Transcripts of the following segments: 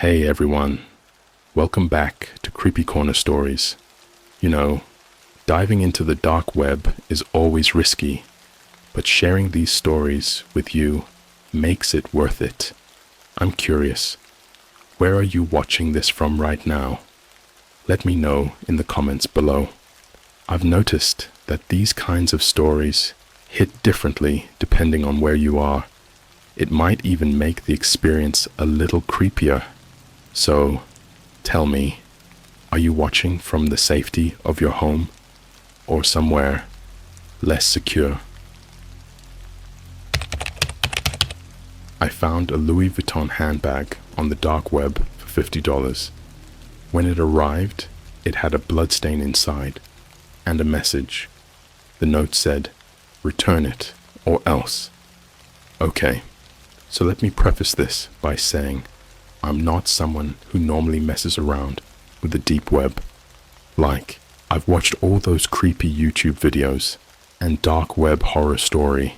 Hey everyone, welcome back to CreepyCorner Stories. You know, diving into the dark web is always risky, but sharing these stories with you makes it worth it. I'm curious, where are you watching this from right now? Let me know in the comments below. I've noticed that these kinds of stories hit differently depending on where you are. It might even make the experience a little creepier. So, tell me, are you watching from the safety of your home or somewhere less secure? I found a Louis Vuitton handbag on the dark web for $50. When it arrived, it had a bloodstain inside and a message. The note said, "Return it or else." Okay, so let me preface this by saying I'm not someone who normally messes around with the deep web. Like, I've watched all those creepy YouTube videos and dark web horror story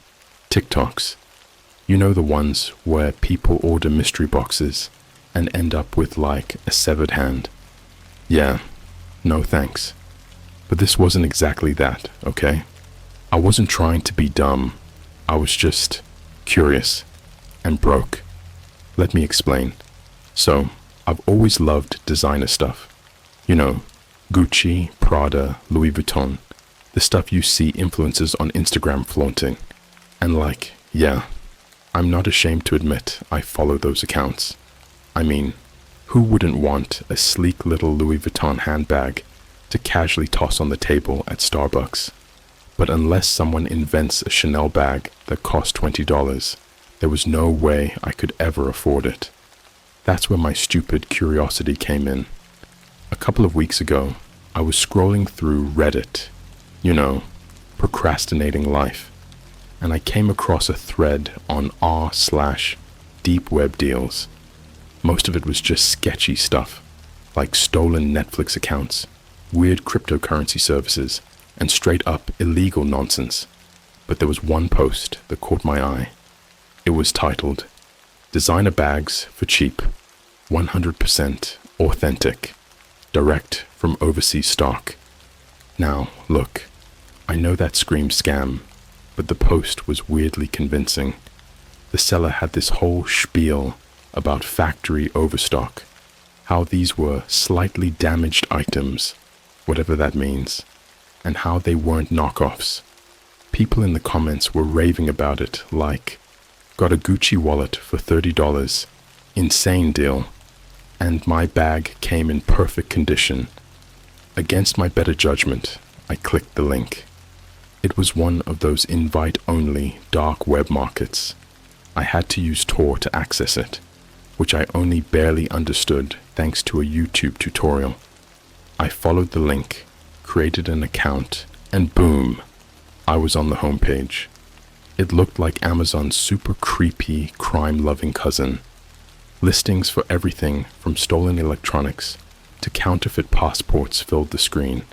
TikToks. You know, the ones where people order mystery boxes and end up with like a severed hand. Yeah, no thanks. But this wasn't exactly that, okay? I wasn't trying to be dumb. I was just curious and broke. Let me explain. So, I've always loved designer stuff. You know, Gucci, Prada, Louis Vuitton. The stuff you see influencers on Instagram flaunting. And like, yeah, I'm not ashamed to admit I follow those accounts. I mean, who wouldn't want a sleek little Louis Vuitton handbag to casually toss on the table at Starbucks? But unless someone invents a Chanel bag that costs $20, there was no way I could ever afford it. That's where my stupid curiosity came in. A couple of weeks ago, I was scrolling through Reddit, you know, procrastinating life, and I came across a thread on r/deep web deals. Most of it was just sketchy stuff, like stolen Netflix accounts, weird cryptocurrency services, and straight up illegal nonsense. But there was one post that caught my eye. It was titled, "Designer Bags for Cheap, 100% Authentic, Direct from Overseas Stock." Now, look, I know that screams scam, but the post was weirdly convincing. The seller had this whole spiel about factory overstock, how these were slightly damaged items, whatever that means, and how they weren't knockoffs. People in the comments were raving about it like, "Got a Gucci wallet for $30, insane deal, and my bag came in perfect condition." Against my better judgment, I clicked the link. It was one of those invite-only dark web markets. I had to use Tor to access it, which I only barely understood thanks to a YouTube tutorial. I followed the link, created an account, and boom, I was on the homepage. It looked like Amazon's super creepy, crime-loving cousin. Listings for everything from stolen electronics to counterfeit passports filled the screen.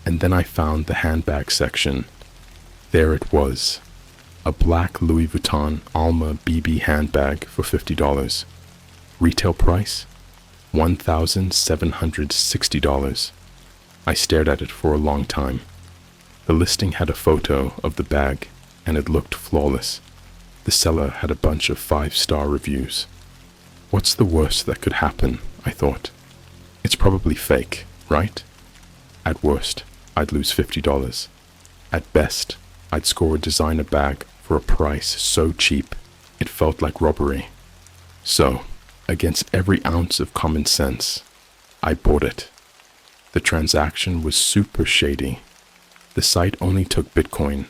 And then I found the handbag section. There it was, a black Louis Vuitton Alma BB handbag for $50. Retail price, $1,760. I stared at it for a long time. The listing had a photo of the bag, and it looked flawless. The seller had a bunch of 5-star reviews. What's the worst that could happen, I thought. It's probably fake, right? At worst, I'd lose $50. At best, I'd score a designer bag for a price so cheap, it felt like robbery. So, against every ounce of common sense, I bought it. The transaction was super shady. The site only took Bitcoin,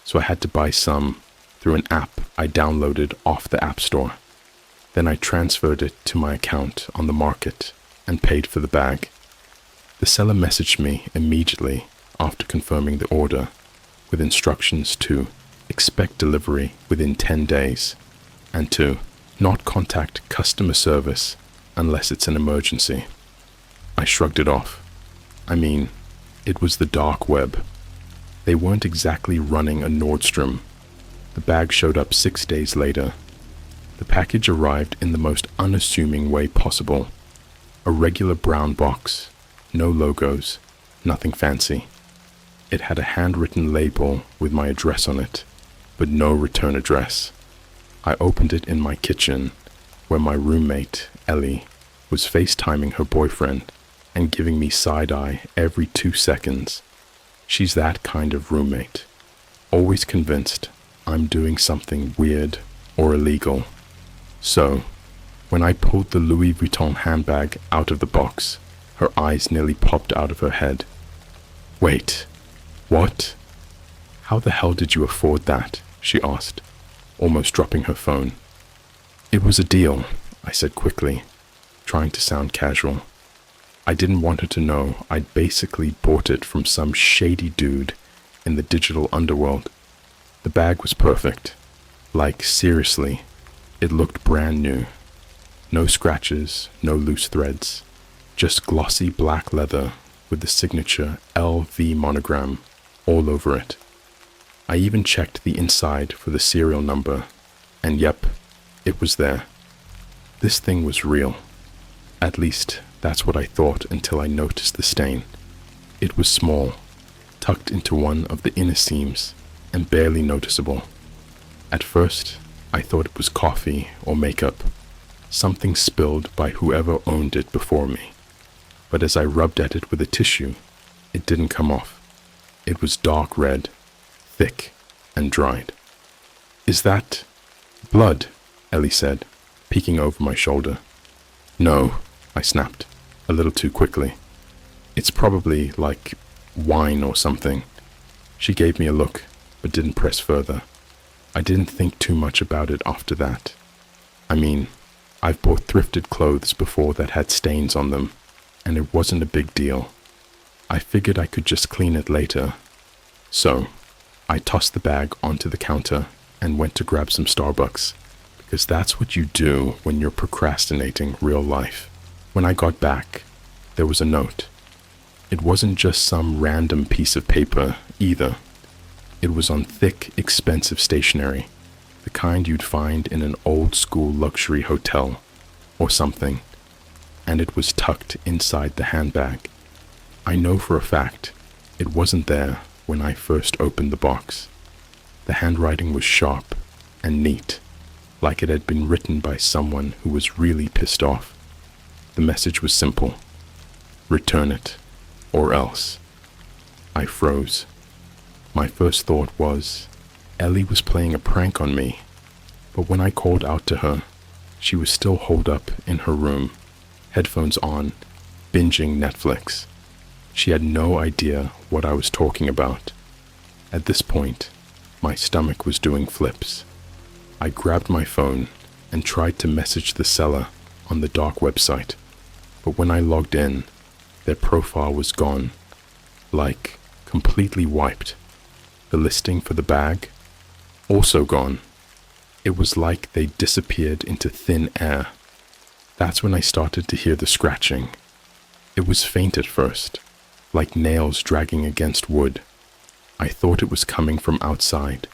so I had to buy some through an app I downloaded off the App Store. Then I transferred it to my account on the market and paid for the bag. The seller messaged me immediately after confirming the order with instructions to expect delivery within 10 days and to not contact customer service unless it's an emergency. I shrugged it off. I mean, it was the dark web. They weren't exactly running a Nordstrom. The bag showed up 6 days later. The package arrived in the most unassuming way possible. A regular brown box, no logos, nothing fancy. It had a handwritten label with my address on it, but no return address. I opened it in my kitchen, where my roommate, Ellie, was FaceTiming her boyfriend and giving me side-eye every 2 seconds. She's that kind of roommate, always convinced I'm doing something weird or illegal. So, when I pulled the Louis Vuitton handbag out of the box, her eyes nearly popped out of her head. "Wait, what? How the hell did you afford that?" she asked, almost dropping her phone. "It was a deal," I said quickly, trying to sound casual. I didn't want her to know I'd basically bought it from some shady dude in the digital underworld. The bag was perfect. Like, seriously, it looked brand new. No scratches, no loose threads, just glossy black leather with the signature LV monogram all over it. I even checked the inside for the serial number, and yep, it was there. This thing was real. At least, that's what I thought until I noticed the stain. It was small, tucked into one of the inner seams, and barely noticeable. At first, I thought it was coffee or makeup, something spilled by whoever owned it before me. But as I rubbed at it with a tissue, it didn't come off. It was dark red, thick, and dried. "Is that blood?" Ellie said, peeking over my shoulder. "No," I snapped, a little too quickly. "It's probably like wine or something." She gave me a look, but didn't press further. I didn't think too much about it after that. I mean, I've bought thrifted clothes before that had stains on them, and it wasn't a big deal. I figured I could just clean it later. So, I tossed the bag onto the counter and went to grab some Starbucks, because that's what you do when you're procrastinating real life. When I got back, there was a note. It wasn't just some random piece of paper, either. It was on thick, expensive stationery, the kind you'd find in an old-school luxury hotel or something, and it was tucked inside the handbag. I know for a fact it wasn't there when I first opened the box. The handwriting was sharp and neat, like it had been written by someone who was really pissed off. The message was simple: return it, or else. I froze. My first thought was, Ellie was playing a prank on me, but when I called out to her, she was still holed up in her room, headphones on, binging Netflix. She had no idea what I was talking about. At this point, my stomach was doing flips. I grabbed my phone and tried to message the seller on the dark website, but when I logged in, their profile was gone, like completely wiped. The listing for the bag, also gone. It was like they disappeared into thin air. That's when I started to hear the scratching. It was faint at first, like nails dragging against wood. I thought it was coming from outside,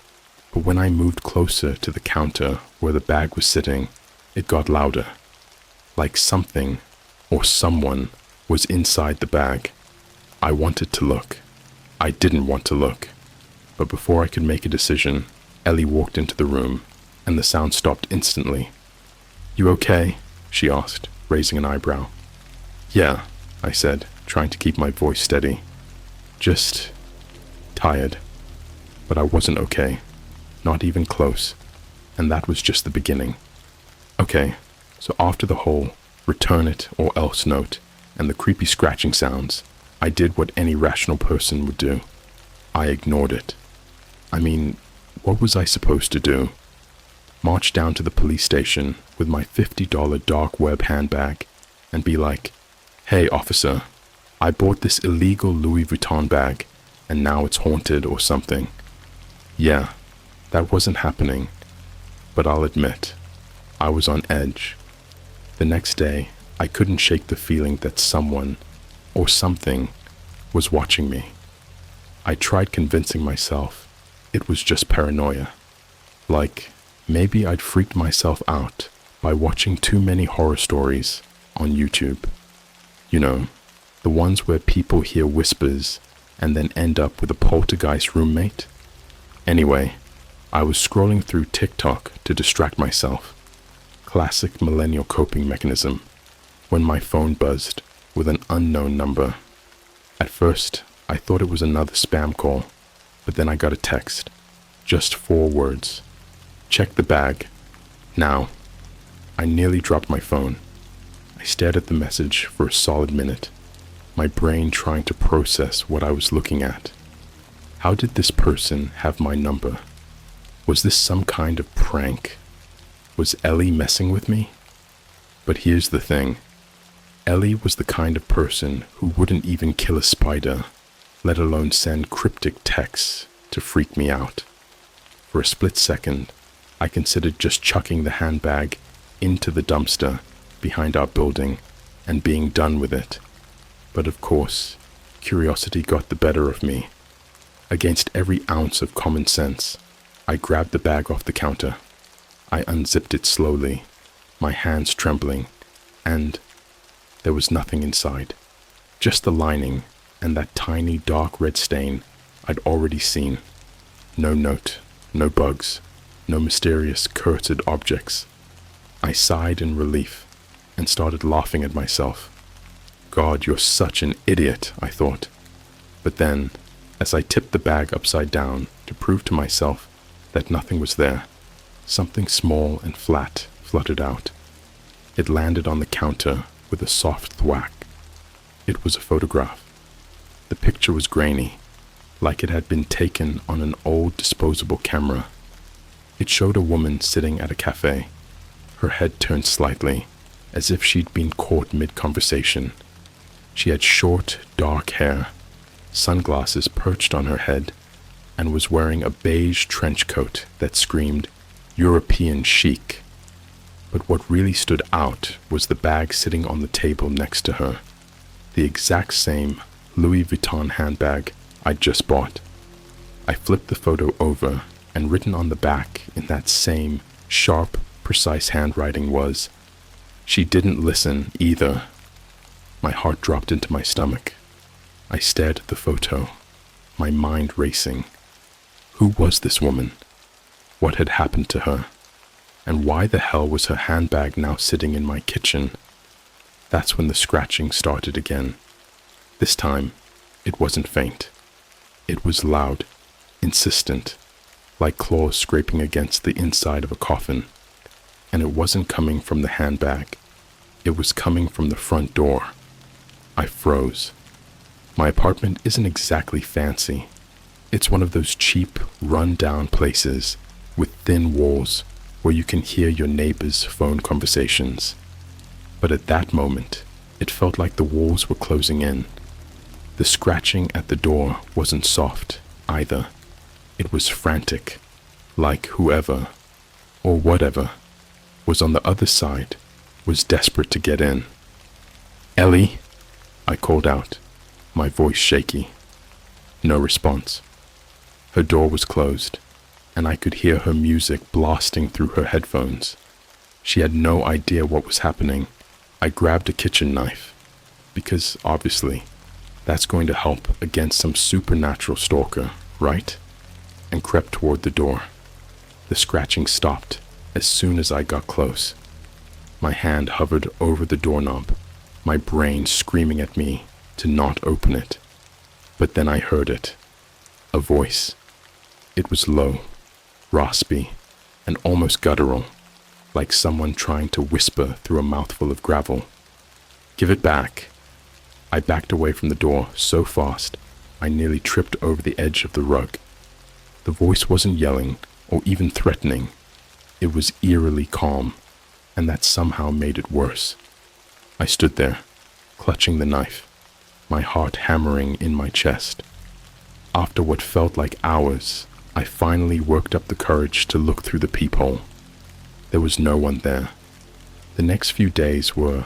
but when I moved closer to the counter where the bag was sitting, it got louder, like something or someone was inside the bag. I wanted to look. I didn't want to look. But before I could make a decision, Ellie walked into the room, and the sound stopped instantly. "You okay?" she asked, raising an eyebrow. "Yeah," I said, trying to keep my voice steady. "Just tired." But I wasn't okay. Not even close. And that was just the beginning. Okay, so after the whole return it or else note and the creepy scratching sounds, I did what any rational person would do. I ignored it. I mean, what was I supposed to do? March down to the police station with my $50 dark web handbag and be like, "Hey officer, I bought this illegal Louis Vuitton bag and now it's haunted or something." Yeah, that wasn't happening, but I'll admit, I was on edge. The next day, I couldn't shake the feeling that someone or something was watching me. I tried convincing myself it was just paranoia. Like, Maybe I'd freaked myself out by watching too many horror stories on YouTube. You know, the ones where people hear whispers and then end up with a poltergeist roommate. Anyway, I was scrolling through TikTok to distract myself. Classic millennial coping mechanism. When my phone buzzed with an unknown number. At first, I thought it was another spam call, but then I got a text. Just 4 words. Check the bag. Now. I nearly dropped my phone. I stared at the message for a solid minute, my brain trying to process what I was looking at. How did this person have my number? Was this some kind of prank? Was Ellie messing with me? But here's the thing. Ellie was the kind of person who wouldn't even kill a spider, let alone send cryptic texts to freak me out. For a split second, I considered just chucking the handbag into the dumpster behind our building and being done with it. But of course, curiosity got the better of me. Against every ounce of common sense, I grabbed the bag off the counter. I unzipped it slowly, my hands trembling, and there was nothing inside. Just the lining and that tiny dark red stain I'd already seen. No note, no bugs, no mysterious cursed objects. I sighed in relief and started laughing at myself. God, you're such an idiot, I thought. But then, as I tipped the bag upside down to prove to myself that nothing was there, something small and flat fluttered out. It landed on the counter with a soft thwack. It was a photograph. The picture was grainy, like it had been taken on an old disposable camera. It showed a woman sitting at a cafe, her head turned slightly, as if she'd been caught mid-conversation. She had short, dark hair, sunglasses perched on her head, and was wearing a beige trench coat that screamed European chic. But what really stood out was the bag sitting on the table next to her, the exact same Louis Vuitton handbag I'd just bought. I flipped the photo over, and written on the back in that same sharp, precise handwriting was, "She didn't listen either." My heart dropped into my stomach. I stared at the photo, my mind racing. Who was this woman? What had happened to her? And why the hell was her handbag now sitting in my kitchen? That's when the scratching started again. This time, it wasn't faint. It was loud, insistent, like claws scraping against the inside of a coffin. And it wasn't coming from the handbag. It was coming from the front door. I froze. My apartment isn't exactly fancy. It's one of those cheap, run-down places with thin walls where you can hear your neighbors' phone conversations. But at that moment, it felt like the walls were closing in. The scratching at the door wasn't soft, either. It was frantic, like whoever, or whatever, was on the other side, was desperate to get in. "Ellie," I called out, my voice shaky. No response. Her door was closed, and I could hear her music blasting through her headphones. She had no idea what was happening. I grabbed a kitchen knife, because obviously, that's going to help against some supernatural stalker, right? And crept toward the door. The scratching stopped as soon as I got close. My hand hovered over the doorknob, my brain screaming at me to not open it. But then I heard it. A voice. It was low, raspy, and almost guttural, like someone trying to whisper through a mouthful of gravel. "Give it back." I backed away from the door so fast, I nearly tripped over the edge of the rug. The voice wasn't yelling or even threatening. It was eerily calm, and that somehow made it worse. I stood there, clutching the knife, my heart hammering in my chest. After what felt like hours, I finally worked up the courage to look through the peephole. There was no one there. The next few days were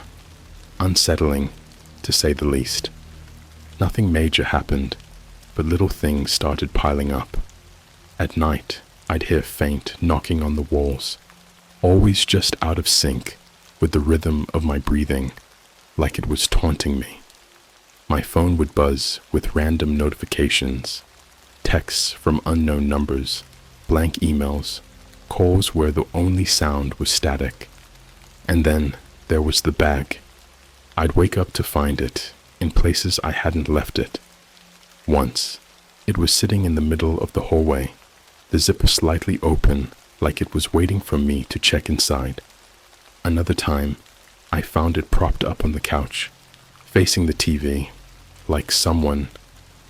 unsettling, to say the least. Nothing major happened, but little things started piling up. At night, I'd hear faint knocking on the walls, always just out of sync with the rhythm of my breathing, like it was taunting me. My phone would buzz with random notifications, texts from unknown numbers, blank emails, calls where the only sound was static. And then there was the bag. I'd wake up to find it in places I hadn't left it. Once, it was sitting in the middle of the hallway, the zipper slightly open like it was waiting for me to check inside. Another time, I found it propped up on the couch, facing the TV, like someone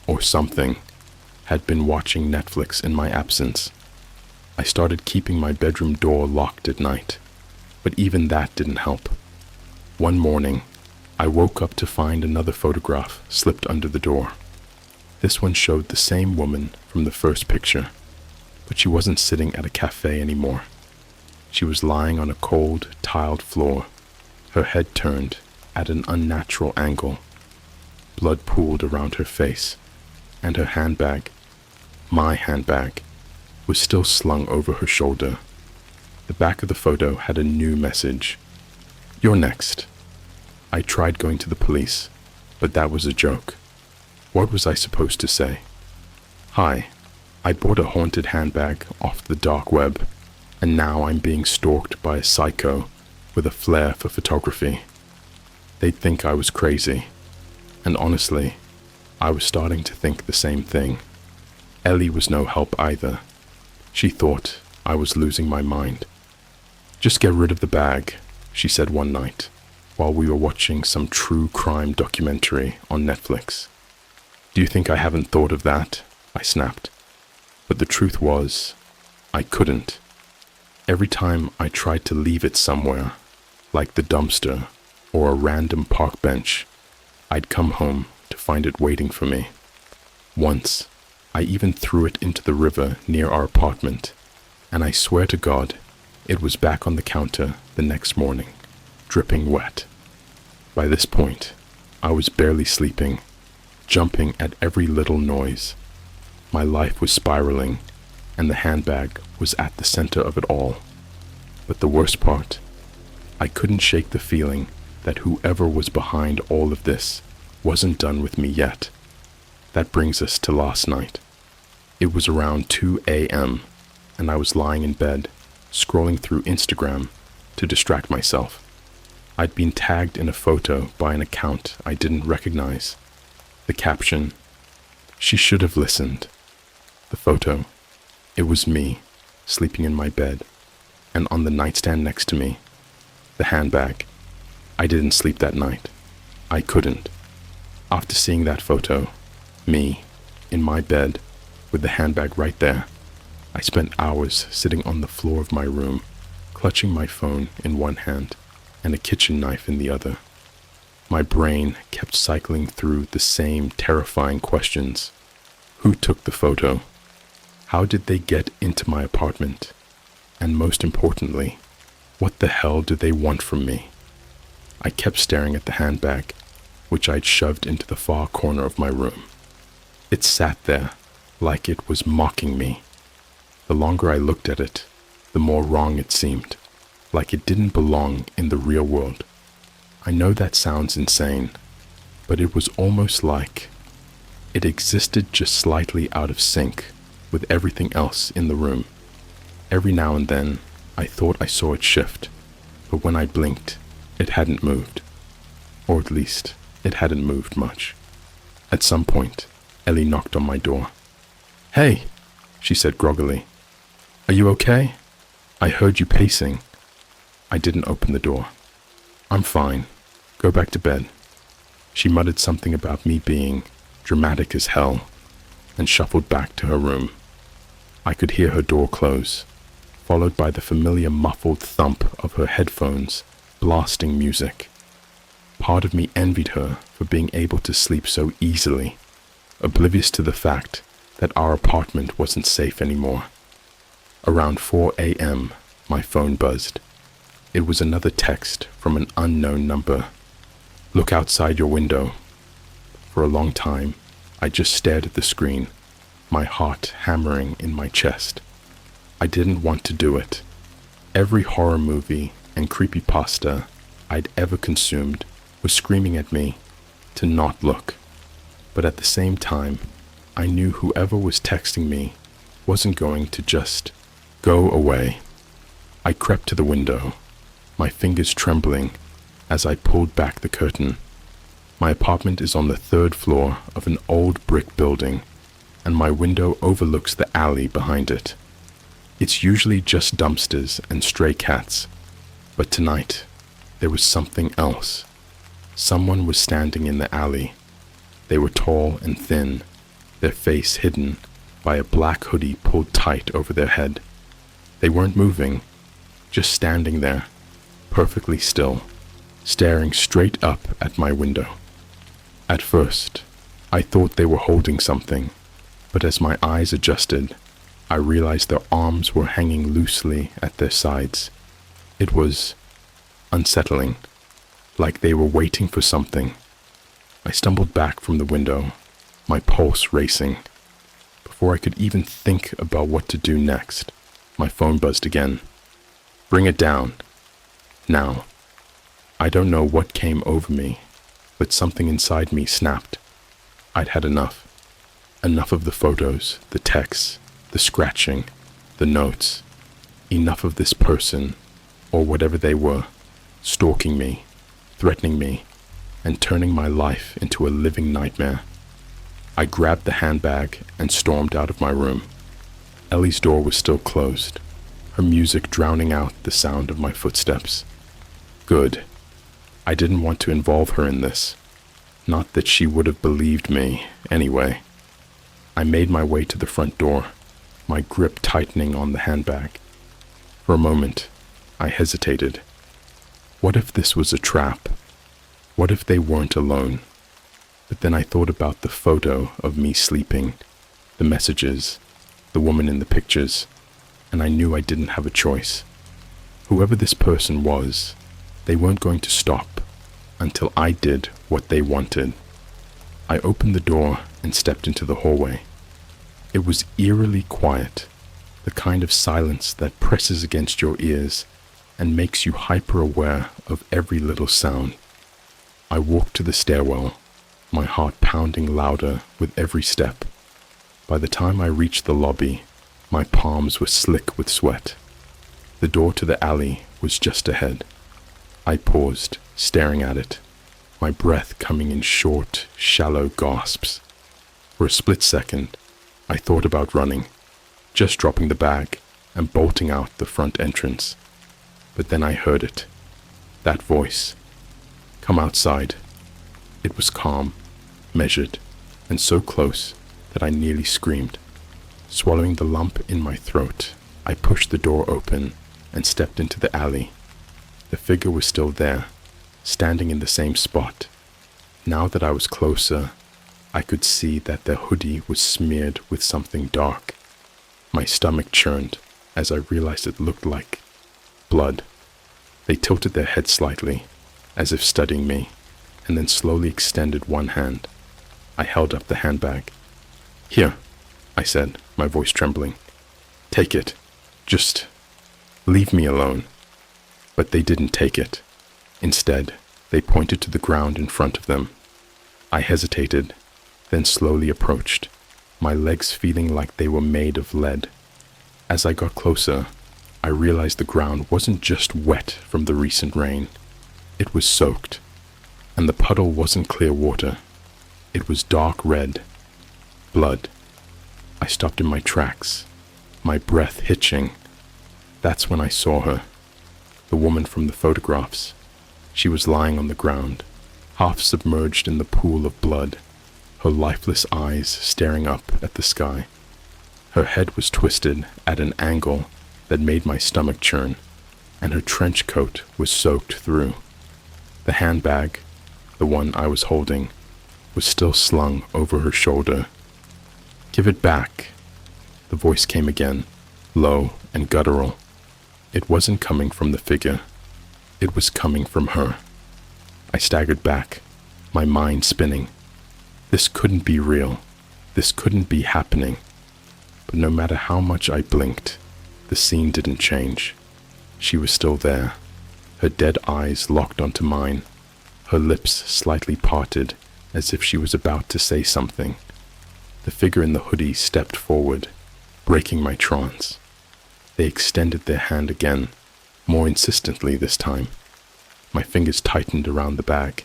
or something had been watching Netflix in my absence. I started keeping my bedroom door locked at night, but even that didn't help. One morning, I woke up to find another photograph slipped under the door. This one showed the same woman from the first picture, but she wasn't sitting at a cafe anymore. She was lying on a cold, tiled floor, her head turned at an unnatural angle. Blood pooled around her face, and her handbag, my handbag, was still slung over her shoulder. The back of the photo had a new message. "You're next." I tried going to the police, but that was a joke. What was I supposed to say? "Hi, I bought a haunted handbag off the dark web, and now I'm being stalked by a psycho with a flair for photography." They'd think I was crazy, and honestly, I was starting to think the same thing. Ellie was no help either. She thought I was losing my mind. "Just get rid of the bag," she said one night, while we were watching some true crime documentary on Netflix. "Do you think I haven't thought of that?" I snapped. But the truth was, I couldn't. Every time I tried to leave it somewhere, like the dumpster or a random park bench, I'd come home to find it waiting for me. Once, I even threw it into the river near our apartment, and I swear to God, it was back on the counter the next morning, dripping wet. By this point, I was barely sleeping, jumping at every little noise. My life was spiraling, and the handbag was at the center of it all. But the worst part, I couldn't shake the feeling that whoever was behind all of this wasn't done with me yet. That brings us to last night. It was around 2 a.m., and I was lying in bed, scrolling through Instagram to distract myself. I'd been tagged in a photo by an account I didn't recognize. The caption, "She should have listened." The photo, it was me, sleeping in my bed, and on the nightstand next to me, the handbag. I didn't sleep that night. I couldn't. After seeing that photo, me, in my bed, with the handbag right there, I spent hours sitting on the floor of my room, clutching my phone in one hand and a kitchen knife in the other. My brain kept cycling through the same terrifying questions. Who took the photo? How did they get into my apartment? And most importantly, what the hell do they want from me? I kept staring at the handbag, which I'd shoved into the far corner of my room. It sat there, like it was mocking me. The longer I looked at it, the more wrong it seemed, like it didn't belong in the real world. I know that sounds insane, but it was almost like it existed just slightly out of sync with everything else in the room. Every now and then, I thought I saw it shift, but when I blinked, it hadn't moved. Or at least, it hadn't moved much. At some point, Ellie knocked on my door. "Hey," she said groggily. "Are you okay? I heard you pacing." I didn't open the door. "I'm fine. Go back to bed." She muttered something about me being dramatic as hell and shuffled back to her room. I could hear her door close, followed by the familiar muffled thump of her headphones blasting music. Part of me envied her for being able to sleep so easily, oblivious to the fact that our apartment wasn't safe anymore. Around 4 a.m., my phone buzzed. It was another text from an unknown number. "Look outside your window." For a long time, I just stared at the screen, my heart hammering in my chest. I didn't want to do it. Every horror movie and creepypasta I'd ever consumed was screaming at me to not look. But at the same time, I knew whoever was texting me wasn't going to just go away. I crept to the window, my fingers trembling as I pulled back the curtain. My apartment is on the 3rd floor of an old brick building, and my window overlooks the alley behind it. It's usually just dumpsters and stray cats, but tonight there was something else. Someone was standing in the alley. They were tall and thin, their face hidden by a black hoodie pulled tight over their head. They weren't moving, just standing there, perfectly still, staring straight up at my window. At first, I thought they were holding something, but as my eyes adjusted, I realized their arms were hanging loosely at their sides. It was unsettling, like they were waiting for something. I stumbled back from the window, my pulse racing. Before I could even think about what to do next, my phone buzzed again. "Bring it down. Now." I don't know what came over me, but something inside me snapped. I'd had enough. Enough of the photos, the texts, the scratching, the notes. Enough of this person, or whatever they were, stalking me, threatening me, and turning my life into a living nightmare. I grabbed the handbag and stormed out of my room. Ellie's door was still closed, her music drowning out the sound of my footsteps. Good. I didn't want to involve her in this. Not that she would have believed me, anyway. I made my way to the front door, my grip tightening on the handbag. For a moment, I hesitated. What if this was a trap? What if they weren't alone? But then I thought about the photo of me sleeping, the messages, the woman in the pictures, and I knew I didn't have a choice. Whoever this person was, they weren't going to stop until I did what they wanted. I opened the door and stepped into the hallway. It was eerily quiet, the kind of silence that presses against your ears and makes you hyper-aware of every little sound. I walked to the stairwell, my heart pounding louder with every step. By the time I reached the lobby, my palms were slick with sweat. The door to the alley was just ahead. I paused, staring at it, my breath coming in short, shallow gasps. For a split second, I thought about running, just dropping the bag and bolting out the front entrance. But then I heard it, that voice. "Come outside." It was calm, measured, and so close that I nearly screamed. Swallowing the lump in my throat, I pushed the door open and stepped into the alley. The figure was still there, standing in the same spot. Now that I was closer, I could see that their hoodie was smeared with something dark. My stomach churned as I realized it looked like blood. They tilted their heads slightly, as if studying me, and then slowly extended one hand. I held up the handbag. "Here," I said, my voice trembling. "Take it. Just leave me alone." But they didn't take it. Instead, they pointed to the ground in front of them. I hesitated, then slowly approached, my legs feeling like they were made of lead. As I got closer, I realized the ground wasn't just wet from the recent rain. It was soaked, and the puddle wasn't clear water. It was dark red. Blood. I stopped in my tracks, my breath hitching. That's when I saw her, the woman from the photographs. She was lying on the ground, half submerged in the pool of blood, her lifeless eyes staring up at the sky. Her head was twisted at an angle that made my stomach churn, and her trench coat was soaked through. The handbag, the one I was holding, was still slung over her shoulder. "Give it back." The voice came again, low and guttural. It wasn't coming from the figure. It was coming from her. I staggered back, my mind spinning. This couldn't be real. This couldn't be happening. But no matter how much I blinked, The scene didn't change. She was still there, her dead eyes locked onto mine, her lips slightly parted as if she was about to say something. The figure in the hoodie stepped forward, breaking my trance. They extended their hand again, more insistently this time. My fingers tightened around the bag,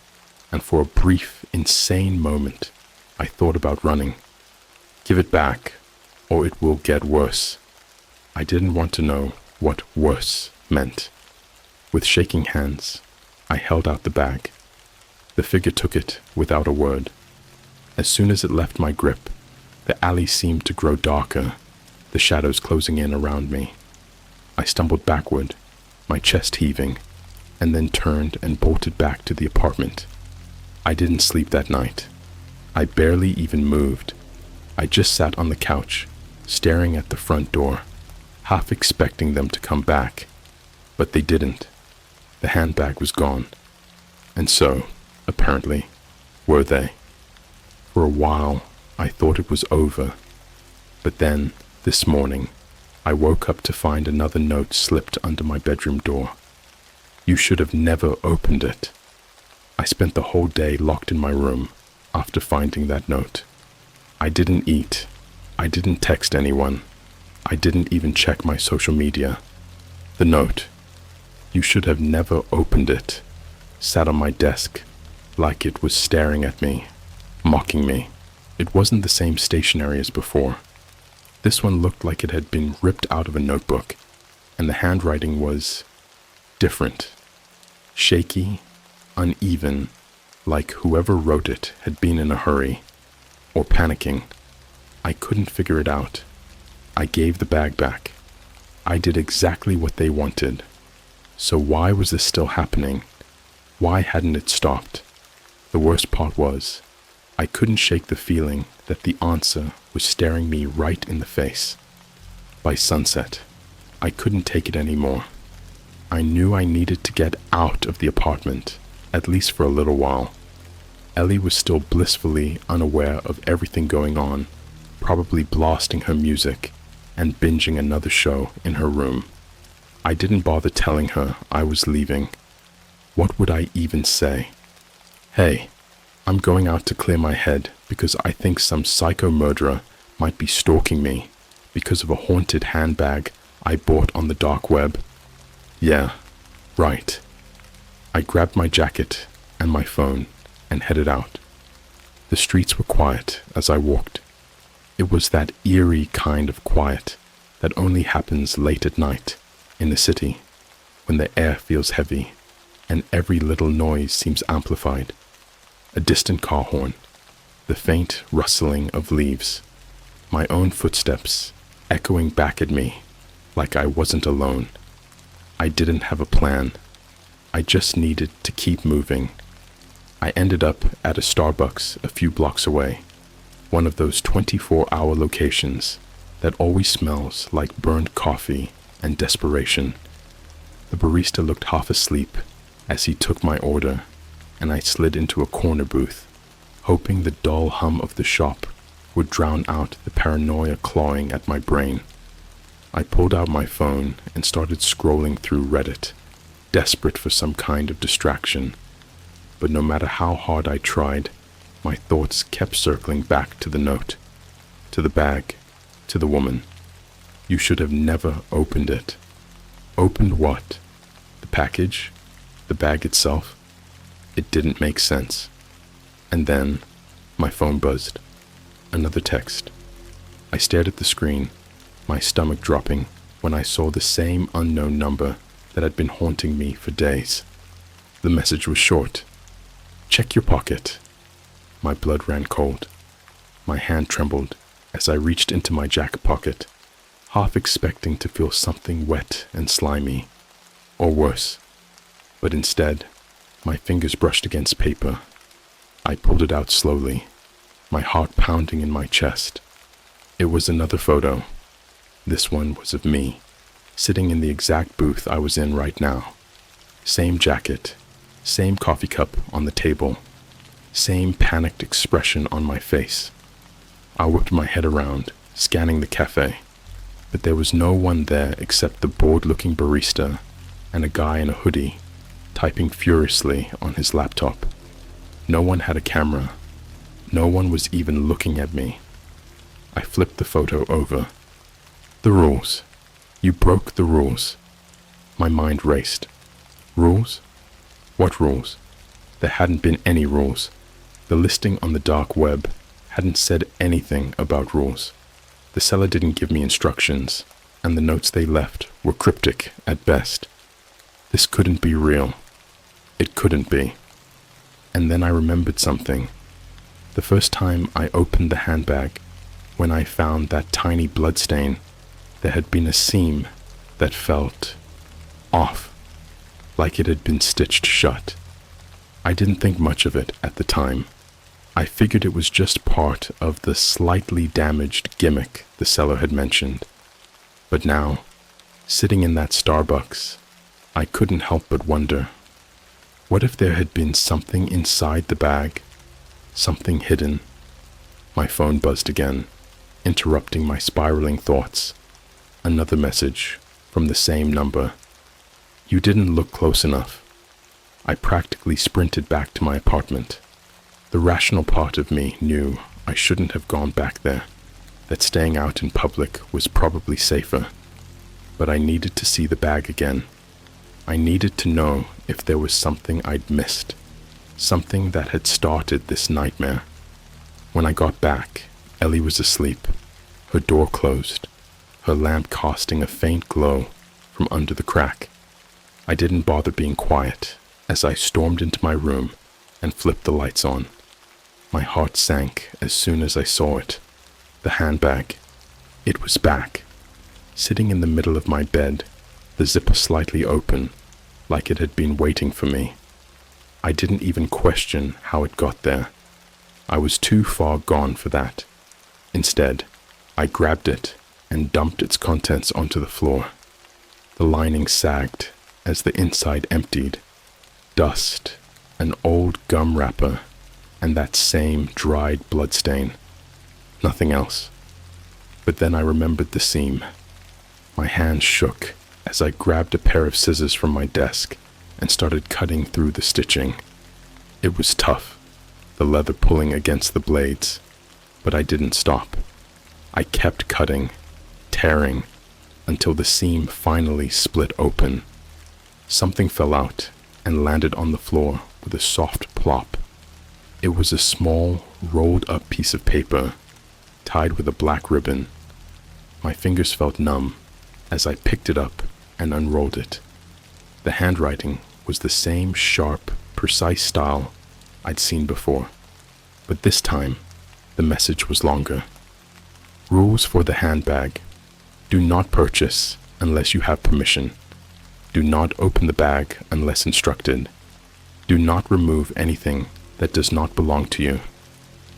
and for a brief, insane moment, I thought about running. Give it back, or it will get worse. I didn't want to know what worse meant. With shaking hands, I held out the bag. The figure took it without a word. As soon as it left my grip, the alley seemed to grow darker, the shadows closing in around me. I stumbled backward, my chest heaving, and then turned and bolted back to the apartment. I didn't sleep that night. I barely even moved. I just sat on the couch, staring at the front door, half expecting them to come back. But they didn't. The handbag was gone. And so, apparently, were they. For a while, I thought it was over. But then, this morning, I woke up to find another note slipped under my bedroom door. You should have never opened it. I spent the whole day locked in my room after finding that note. I didn't eat. I didn't text anyone. I didn't even check my social media. The note, you should have never opened it, sat on my desk like it was staring at me, mocking me. It wasn't the same stationery as before. This one looked like it had been ripped out of a notebook, and the handwriting was different, shaky, uneven, like whoever wrote it had been in a hurry or panicking. I couldn't figure it out. I gave the bag back. I did exactly what they wanted. So why was this still happening? Why hadn't it stopped? The worst part was, I couldn't shake the feeling that the answer was staring me right in the face. By sunset, I couldn't take it anymore. I knew I needed to get out of the apartment, at least for a little while. Ellie was still blissfully unaware of everything going on, probably blasting her music and binging another show in her room. I didn't bother telling her I was leaving. What would I even say? Hey, I'm going out to clear my head because I think some psycho murderer might be stalking me because of a haunted handbag I bought on the dark web. Yeah, right. I grabbed my jacket and my phone and headed out. The streets were quiet as I walked. It was that eerie kind of quiet that only happens late at night in the city, when the air feels heavy and every little noise seems amplified. A distant car horn, the faint rustling of leaves, my own footsteps echoing back at me like I wasn't alone. I didn't have a plan. I just needed to keep moving. I ended up at a Starbucks a few blocks away, one of those 24-hour locations that always smells like burned coffee and desperation. The barista looked half asleep as he took my order, and I slid into a corner booth, hoping the dull hum of the shop would drown out the paranoia clawing at my brain. I pulled out my phone and started scrolling through Reddit, desperate for some kind of distraction. But no matter how hard I tried, my thoughts kept circling back to the note, to the bag, to the woman. You should have never opened it. Opened what? The package? The bag itself? It didn't make sense. And then, my phone buzzed. Another text. I stared at the screen, my stomach dropping, when I saw the same unknown number that had been haunting me for days. The message was short. Check your pocket. My blood ran cold. My hand trembled as I reached into my jacket pocket, half expecting to feel something wet and slimy, or worse. But instead, my fingers brushed against paper. I pulled it out slowly, my heart pounding in my chest. It was another photo. This one was of me, sitting in the exact booth I was in right now. Same jacket, same coffee cup on the table, same panicked expression on my face. I whipped my head around, scanning the cafe. but there was no one there except the bored-looking barista and a guy in a hoodie typing furiously on his laptop. No one had a camera. No one was even looking at me. I flipped the photo over. The rules. You broke the rules. My mind raced. Rules? What rules? There hadn't been any rules. The listing on the dark web hadn't said anything about rules. The seller didn't give me instructions, and the notes they left were cryptic at best. This couldn't be real. It couldn't be. And then I remembered something. The first time I opened the handbag, when I found that tiny bloodstain, there had been a seam that felt off, like it had been stitched shut. I didn't think much of it at the time. I figured it was just part of the slightly damaged gimmick the seller had mentioned. But now, sitting in that Starbucks, I couldn't help but wonder, what if there had been something inside the bag, something hidden? My phone buzzed again, interrupting my spiraling thoughts. Another message from the same number. You didn't look close enough. I practically sprinted back to my apartment. The rational part of me knew I shouldn't have gone back there, that staying out in public was probably safer. But I needed to see the bag again. I needed to know if there was something I'd missed, something that had started this nightmare. When I got back, Ellie was asleep, her door closed, her lamp casting a faint glow from under the crack. I didn't bother being quiet as I stormed into my room and flipped the lights on. My heart sank as soon as I saw it. The handbag. It was back. Sitting in the middle of my bed, the zipper slightly open, like it had been waiting for me. I didn't even question how it got there. I was too far gone for that. Instead, I grabbed it and dumped its contents onto the floor. The lining sagged as the inside emptied. Dust, an old gum wrapper, and that same dried bloodstain. Nothing else. But then I remembered the seam. My hands shook as I grabbed a pair of scissors from my desk and started cutting through the stitching. It was tough, the leather pulling against the blades, but I didn't stop. I kept cutting, tearing, until the seam finally split open. Something fell out and landed on the floor with a soft plop. It was a small, rolled-up piece of paper, tied with a black ribbon. My fingers felt numb as I picked it up and unrolled it. The handwriting was the same sharp, precise style I'd seen before, but this time, the message was longer. Rules for the handbag. Do not purchase unless you have permission. Do not open the bag unless instructed. Do not remove anything that does not belong to you.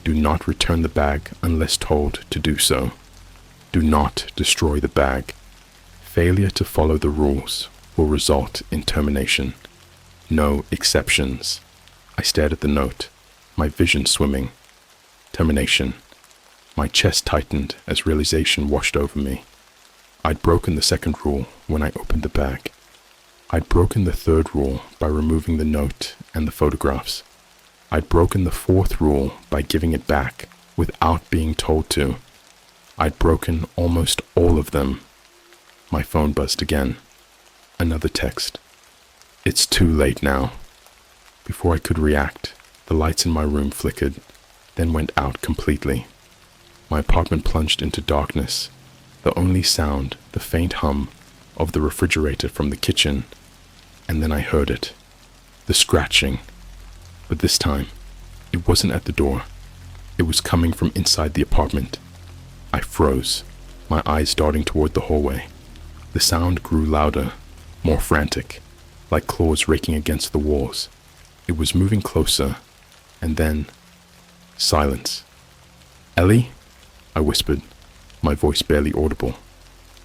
Do not return the bag unless told to do so. Do not destroy the bag. Failure to follow the rules will result in termination. No exceptions. I stared at the note, my vision swimming. Termination. My chest tightened as realization washed over me. I'd broken the second rule when I opened the bag. I'd broken the third rule by removing the note and the photographs. I'd broken the fourth rule by giving it back without being told to. I'd broken almost all of them. My phone buzzed again. Another text. It's too late now. Before I could react, the lights in my room flickered, then went out completely. My apartment plunged into darkness, the only sound the faint hum of the refrigerator from the kitchen, and then I heard it. The scratching. But this time, it wasn't at the door. It was coming from inside the apartment. I froze, my eyes darting toward the hallway. The sound grew louder, more frantic, like claws raking against the walls. It was moving closer, and then, silence. Ellie? I whispered, my voice barely audible.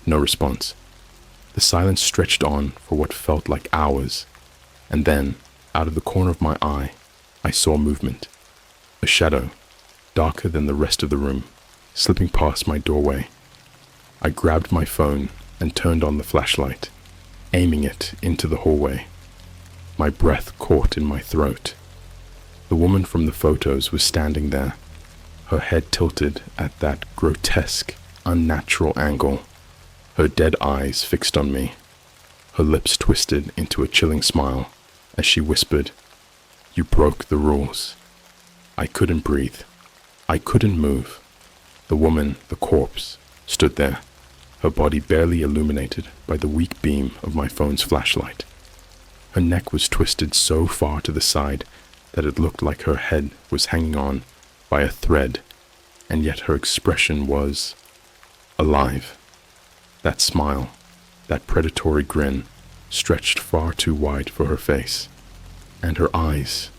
No response. The silence stretched on for what felt like hours, and then, out of the corner of my eye, I saw movement. A shadow, darker than the rest of the room, slipping past my doorway. I grabbed my phone and turned on the flashlight, aiming it into the hallway. My breath caught in my throat. The woman from the photos was standing there, her head tilted at that grotesque, unnatural angle, her dead eyes fixed on me, her lips twisted into a chilling smile as she whispered, "You broke the rules." I couldn't breathe. I couldn't move. The woman, the corpse, stood there, her body barely illuminated by the weak beam of my phone's flashlight. Her neck was twisted so far to the side that it looked like her head was hanging on by a thread, and yet her expression was alive. That smile, that predatory grin, stretched far too wide for her face, and her eyes,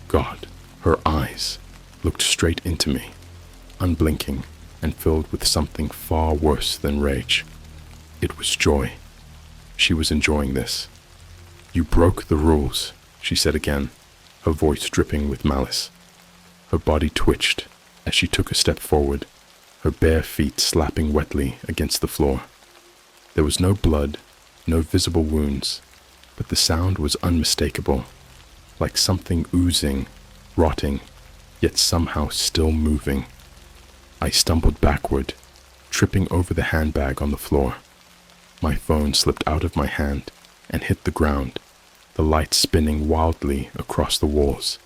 God, her eyes, looked straight into me, unblinking and filled with something far worse than rage. It was joy. She was enjoying this. "You broke the rules," she said again, her voice dripping with malice. Her body twitched as she took a step forward, her bare feet slapping wetly against the floor. There was no blood, no visible wounds, but the sound was unmistakable, like something oozing, rotting, yet somehow still moving. I stumbled backward, tripping over the handbag on the floor. My phone slipped out of my hand and hit the ground, the light spinning wildly across the walls.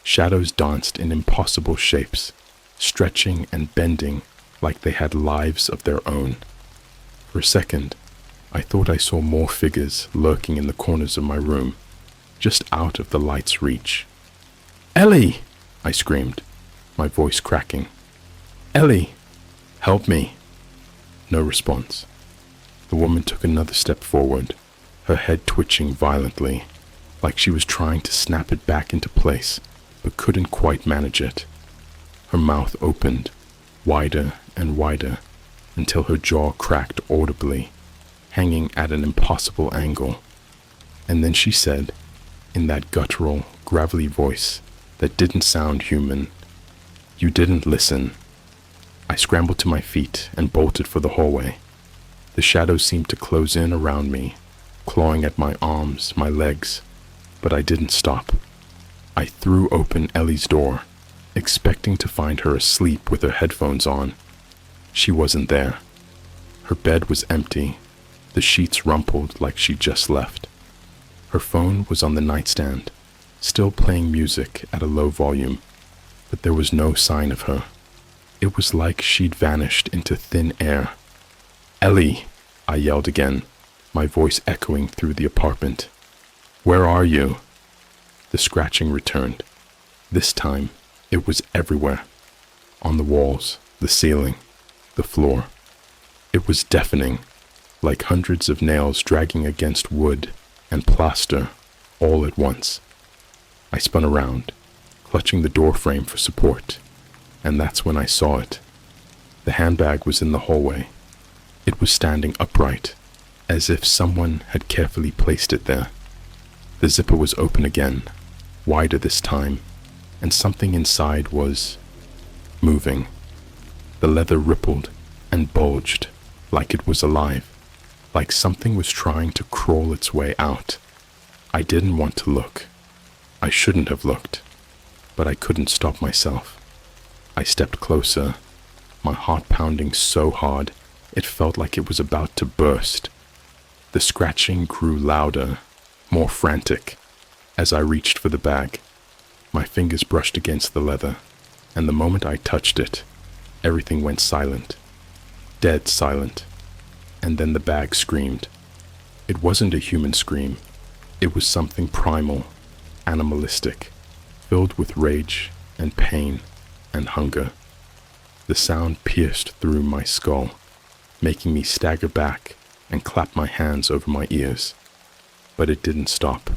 Shadows danced in impossible shapes, stretching and bending like they had lives of their own. For a second, I thought I saw more figures lurking in the corners of my room, just out of the light's reach. "Ellie!" I screamed, my voice cracking. "Ellie, help me!" No response. The woman took another step forward, her head twitching violently, like she was trying to snap it back into place, but couldn't quite manage it. Her mouth opened, wider and wider, until her jaw cracked audibly, hanging at an impossible angle. And then she said, in that guttural, gravelly voice that didn't sound human, "You didn't listen." I scrambled to my feet and bolted for the hallway. The shadows seemed to close in around me, clawing at my arms, my legs, but I didn't stop. I threw open Ellie's door, expecting to find her asleep with her headphones on. She wasn't there. Her bed was empty, the sheets rumpled like she'd just left. Her phone was on the nightstand, still playing music at a low volume, but there was no sign of her. It was like she'd vanished into thin air. "Ellie!" I yelled again, my voice echoing through the apartment. "Where are you?" The scratching returned. This time, it was everywhere. On the walls, the ceiling, the floor. It was deafening, like hundreds of nails dragging against wood and plaster all at once. I spun around, clutching the door frame for support, and that's when I saw it. The handbag was in the hallway. It was standing upright, as if someone had carefully placed it there. The zipper was open again, wider this time, and something inside was moving. The leather rippled and bulged like it was alive, like something was trying to crawl its way out. I didn't want to look. I shouldn't have looked, but I couldn't stop myself. I stepped closer, my heart pounding so hard it felt like it was about to burst. The scratching grew louder, more frantic, as I reached for the bag. My fingers brushed against the leather, and the moment I touched it, everything went silent, dead silent, and then the bag screamed. It wasn't a human scream. It was something primal, animalistic, filled with rage and pain and hunger. The sound pierced through my skull, making me stagger back and clap my hands over my ears. But it didn't stop.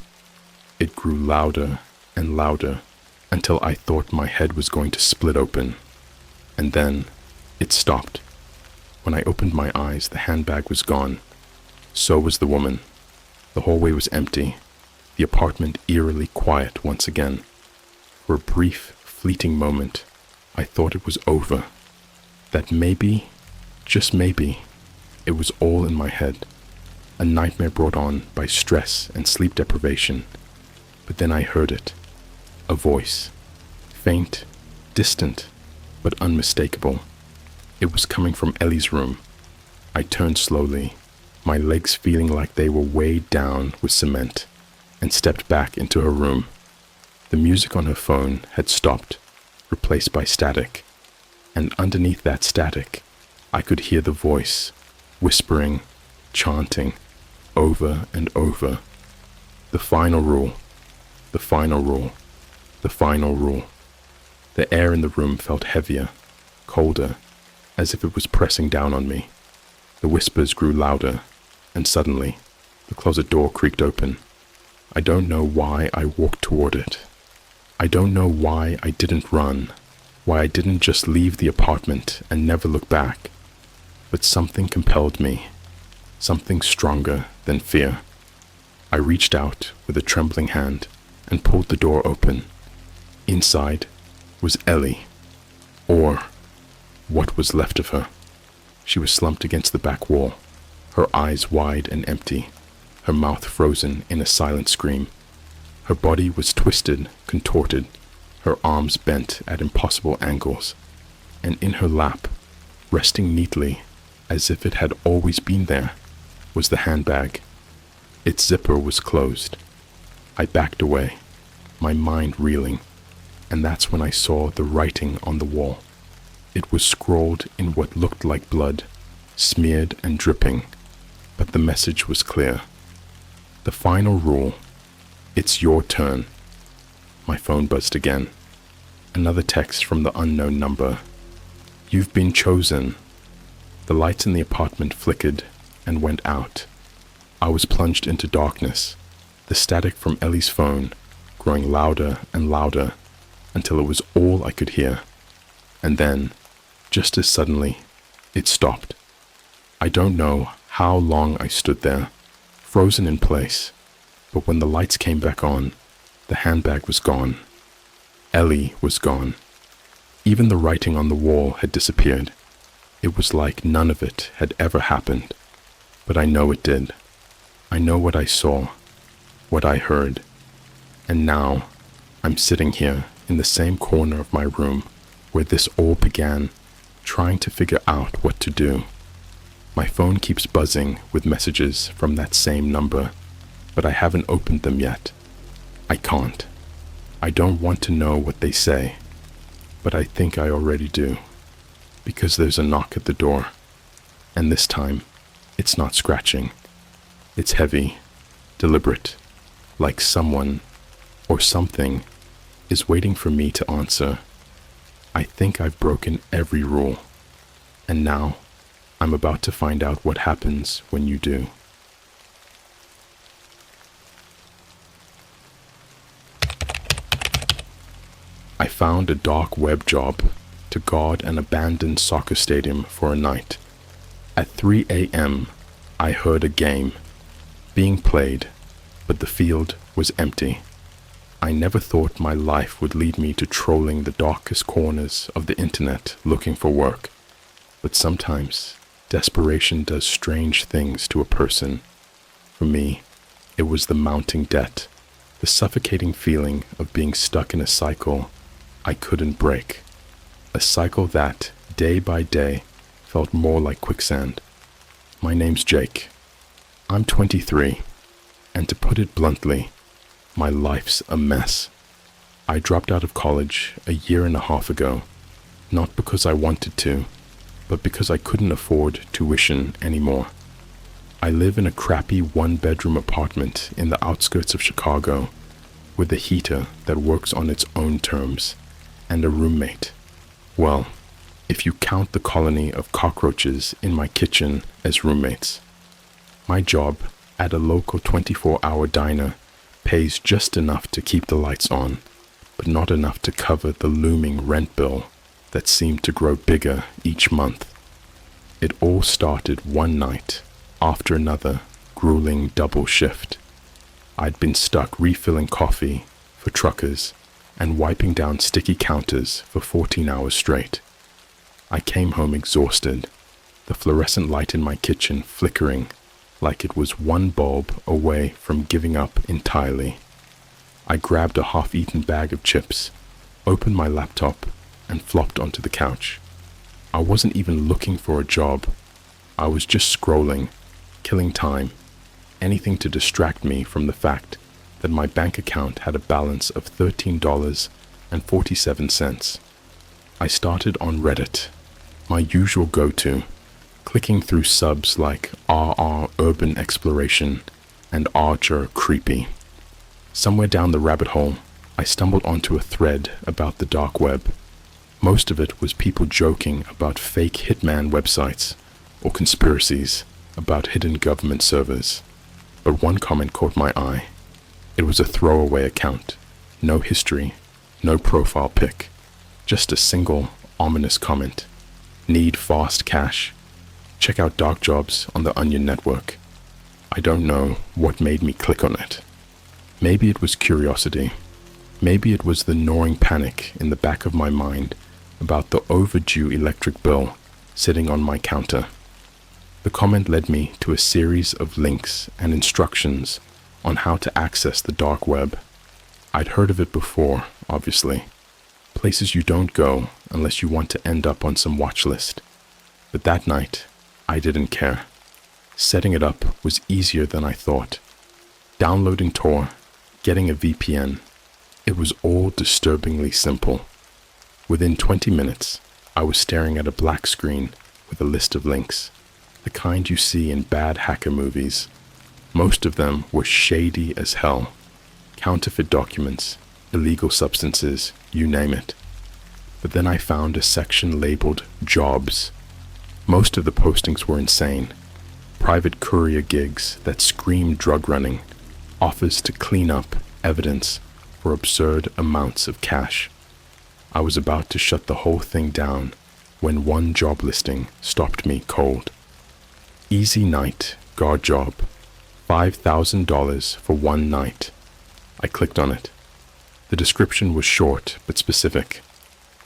It grew louder and louder until I thought my head was going to split open. And then it stopped. When I opened my eyes, the handbag was gone. So was the woman. The hallway was empty, the apartment eerily quiet once again. For a brief, fleeting moment, I thought it was over. That maybe, just maybe, It was all in my head, a nightmare brought on by stress and sleep deprivation. But then I heard it, a voice, faint, distant, but unmistakable. It was coming from Ellie's room. I turned slowly, my legs feeling like they were weighed down with cement, and stepped back into her room. The music on her phone had stopped, replaced by static, and underneath that static, I could hear the voice, whispering, chanting, over and over. The final rule, the final rule, the final rule. The air in the room felt heavier, colder, as if it was pressing down on me. The whispers grew louder, and suddenly, the closet door creaked open. I don't know why I walked toward it. I don't know why I didn't run, why I didn't just leave the apartment and never look back. But something compelled me, something stronger than fear. I reached out with a trembling hand and pulled the door open. Inside was Ellie, or what was left of her. She was slumped against the back wall, her eyes wide and empty, her mouth frozen in a silent scream. Her body was twisted, contorted, her arms bent at impossible angles, and in her lap, resting neatly as if it had always been there, was the handbag. Its zipper was closed. I backed away, my mind reeling, and that's when I saw the writing on the wall. It was scrawled in what looked like blood, smeared and dripping, but the message was clear. The final rule, it's your turn. My phone buzzed again. Another text from the unknown number. You've been chosen. The lights in the apartment flickered and went out. I was plunged into darkness, the static from Ellie's phone growing louder and louder until it was all I could hear. And then, just as suddenly, it stopped. I don't know how long I stood there, frozen in place, but when the lights came back on, the handbag was gone. Ellie was gone. Even the writing on the wall had disappeared. It was like none of it had ever happened, but I know it did. I know what I saw, what I heard, and now I'm sitting here in the same corner of my room where this all began, trying to figure out what to do. My phone keeps buzzing with messages from that same number, but I haven't opened them yet. I can't. I don't want to know what they say, but I think I already do, because there's a knock at the door, and this time, it's not scratching. It's heavy, deliberate, like someone or something is waiting for me to answer. I think I've broken every rule, and now I'm about to find out what happens when you do. I found a dark web job to guard an abandoned soccer stadium for a night. At 3 a.m., I heard a game being played, but the field was empty. I never thought my life would lead me to trolling the darkest corners of the internet looking for work. But sometimes, desperation does strange things to a person. For me, it was the mounting debt, the suffocating feeling of being stuck in a cycle I couldn't break. A cycle that, day by day, felt more like quicksand. My name's Jake. I'm 23, and to put it bluntly, my life's a mess. I dropped out of college a year and a half ago, not because I wanted to, but because I couldn't afford tuition anymore. I live in a crappy one-bedroom apartment in the outskirts of Chicago, with a heater that works on its own terms, and a roommate. Well, if you count the colony of cockroaches in my kitchen as roommates. My job at a local 24-hour diner pays just enough to keep the lights on, but not enough to cover the looming rent bill that seemed to grow bigger each month. It all started one night after another grueling double shift. I'd been stuck refilling coffee for truckers and wiping down sticky counters for 14 hours straight. I came home exhausted, the fluorescent light in my kitchen flickering like it was one bulb away from giving up entirely. I grabbed a half-eaten bag of chips, opened my laptop, and flopped onto the couch. I wasn't even looking for a job. I was just scrolling, killing time, anything to distract me from the fact that my bank account had a balance of $13.47. I started on Reddit, my usual go-to, clicking through subs like RR Urban Exploration and Archer Creepy. Somewhere down the rabbit hole, I stumbled onto a thread about the dark web. Most of it was people joking about fake hitman websites or conspiracies about hidden government servers. But one comment caught my eye. It was a throwaway account. No history, no profile pic. Just a single ominous comment. Need fast cash? Check out dark jobs on the Onion Network. I don't know what made me click on it. Maybe it was curiosity. Maybe it was the gnawing panic in the back of my mind about the overdue electric bill sitting on my counter. The comment led me to a series of links and instructions on how to access the dark web. I'd heard of it before, obviously. Places you don't go unless you want to end up on some watch list. But that night, I didn't care. Setting it up was easier than I thought. Downloading Tor, getting a VPN, it was all disturbingly simple. Within 20 minutes, I was staring at a black screen with a list of links, the kind you see in bad hacker movies. Most of them were shady as hell. Counterfeit documents, illegal substances, you name it. But then I found a section labeled Jobs. Most of the postings were insane. Private courier gigs that screamed drug running, offers to clean up evidence for absurd amounts of cash. I was about to shut the whole thing down when one job listing stopped me cold. Easy night, guard job, $5,000 for one night. I clicked on it. The description was short but specific.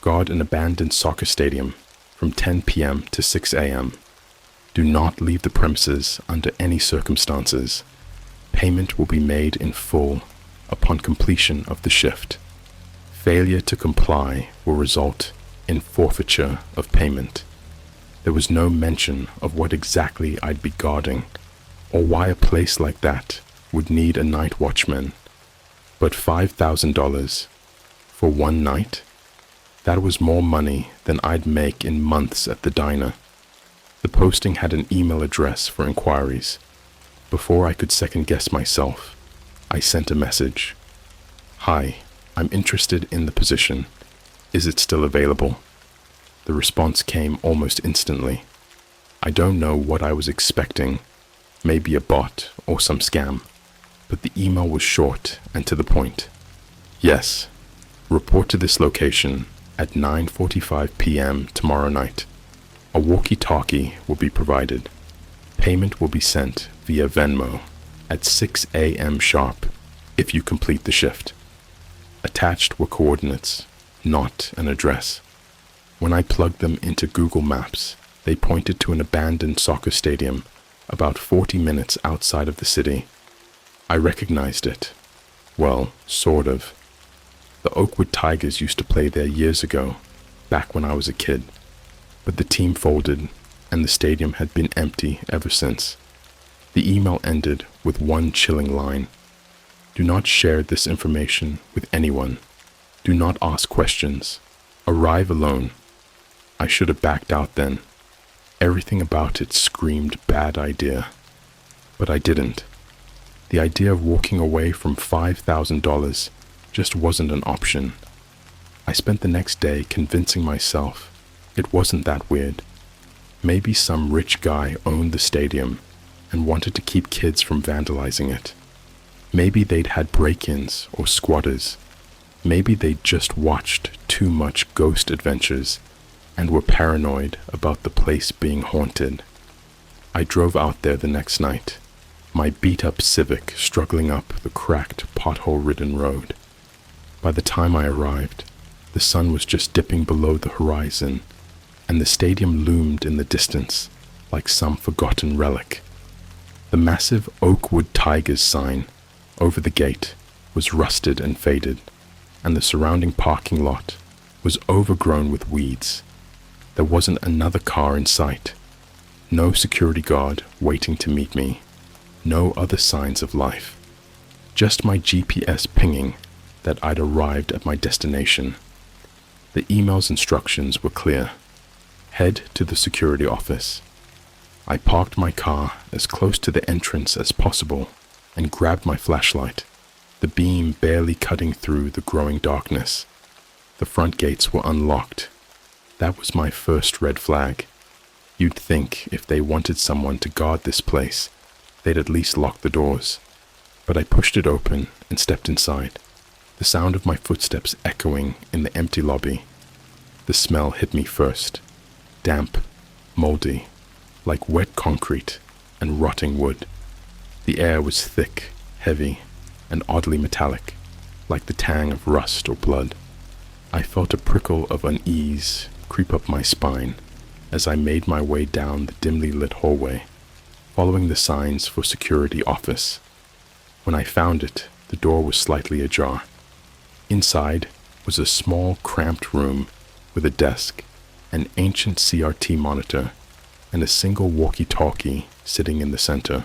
Guard an abandoned soccer stadium from 10 p.m. to 6 a.m. Do not leave the premises under any circumstances. Payment will be made in full upon completion of the shift. Failure to comply will result in forfeiture of payment. There was no mention of what exactly I'd be guarding, or why a place like that would need a night watchman. But $5,000 for one night? That was more money than I'd make in months at the diner. The posting had an email address for inquiries. Before I could second-guess myself, I sent a message. Hi, I'm interested in the position. Is it still available? The response came almost instantly. I don't know what I was expecting, maybe a bot or some scam, but the email was short and to the point. Yes, report to this location at 9:45 p.m. tomorrow night. A walkie-talkie will be provided. Payment will be sent via Venmo at 6 a.m. sharp if you complete the shift. Attached were coordinates, not an address. When I plugged them into Google Maps, they pointed to an abandoned soccer stadium about 40 minutes outside of the city. I recognized it. Well, sort of. The Oakwood Tigers used to play there years ago, back when I was a kid. But the team folded, and the stadium had been empty ever since. The email ended with one chilling line. Do not share this information with anyone. Do not ask questions. Arrive alone. I should have backed out then. Everything about it screamed bad idea. But I didn't. The idea of walking away from $5,000 just wasn't an option. I spent the next day convincing myself it wasn't that weird. Maybe some rich guy owned the stadium and wanted to keep kids from vandalizing it. Maybe they'd had break-ins or squatters. Maybe they'd just watched too much Ghost Adventures and were paranoid about the place being haunted. I drove out there the next night, my beat-up Civic struggling up the cracked, pothole-ridden road. By the time I arrived, the sun was just dipping below the horizon, and the stadium loomed in the distance like some forgotten relic. The massive Oakwood Tigers sign over the gate was rusted and faded, and the surrounding parking lot was overgrown with weeds. There wasn't another car in sight, no security guard waiting to meet me, no other signs of life, just my GPS pinging that I'd arrived at my destination. The email's instructions were clear. Head to the security office. I parked my car as close to the entrance as possible and grabbed my flashlight, the beam barely cutting through the growing darkness. The front gates were unlocked. That was my first red flag. You'd think if they wanted someone to guard this place, they'd at least lock the doors. But I pushed it open and stepped inside, the sound of my footsteps echoing in the empty lobby. The smell hit me first. Damp, moldy, like wet concrete and rotting wood. The air was thick, heavy, and oddly metallic, like the tang of rust or blood. I felt a prickle of unease creep up my spine as I made my way down the dimly lit hallway, following the signs for security office. When I found it, the door was slightly ajar. Inside was a small, cramped room with a desk, an ancient CRT monitor, and a single walkie-talkie sitting in the center.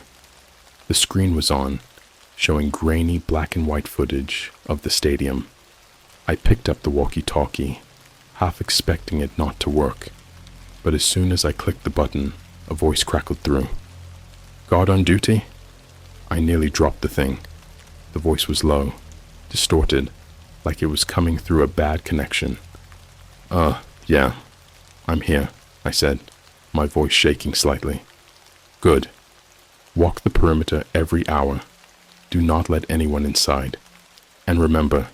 The screen was on, showing grainy black and white footage of the stadium. I picked up the walkie-talkie, half expecting it not to work, but as soon as I clicked the button, a voice crackled through. "Guard on duty?" I nearly dropped the thing. The voice was low, distorted, like it was coming through a bad connection. Yeah, I'm here," I said, my voice shaking slightly. "Good. Walk the perimeter every hour. Do not let anyone inside. And remember,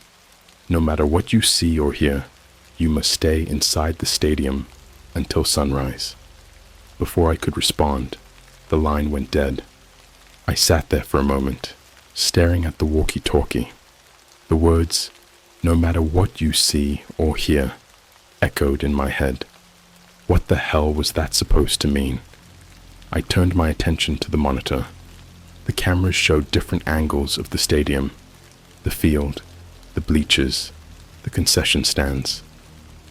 no matter what you see or hear, you must stay inside the stadium until sunrise." Before I could respond, the line went dead. I sat there for a moment, staring at the walkie-talkie. The words, "No matter what you see or hear," echoed in my head. What the hell was that supposed to mean? I turned my attention to the monitor. The cameras showed different angles of the stadium, the field, the bleachers, the concession stands.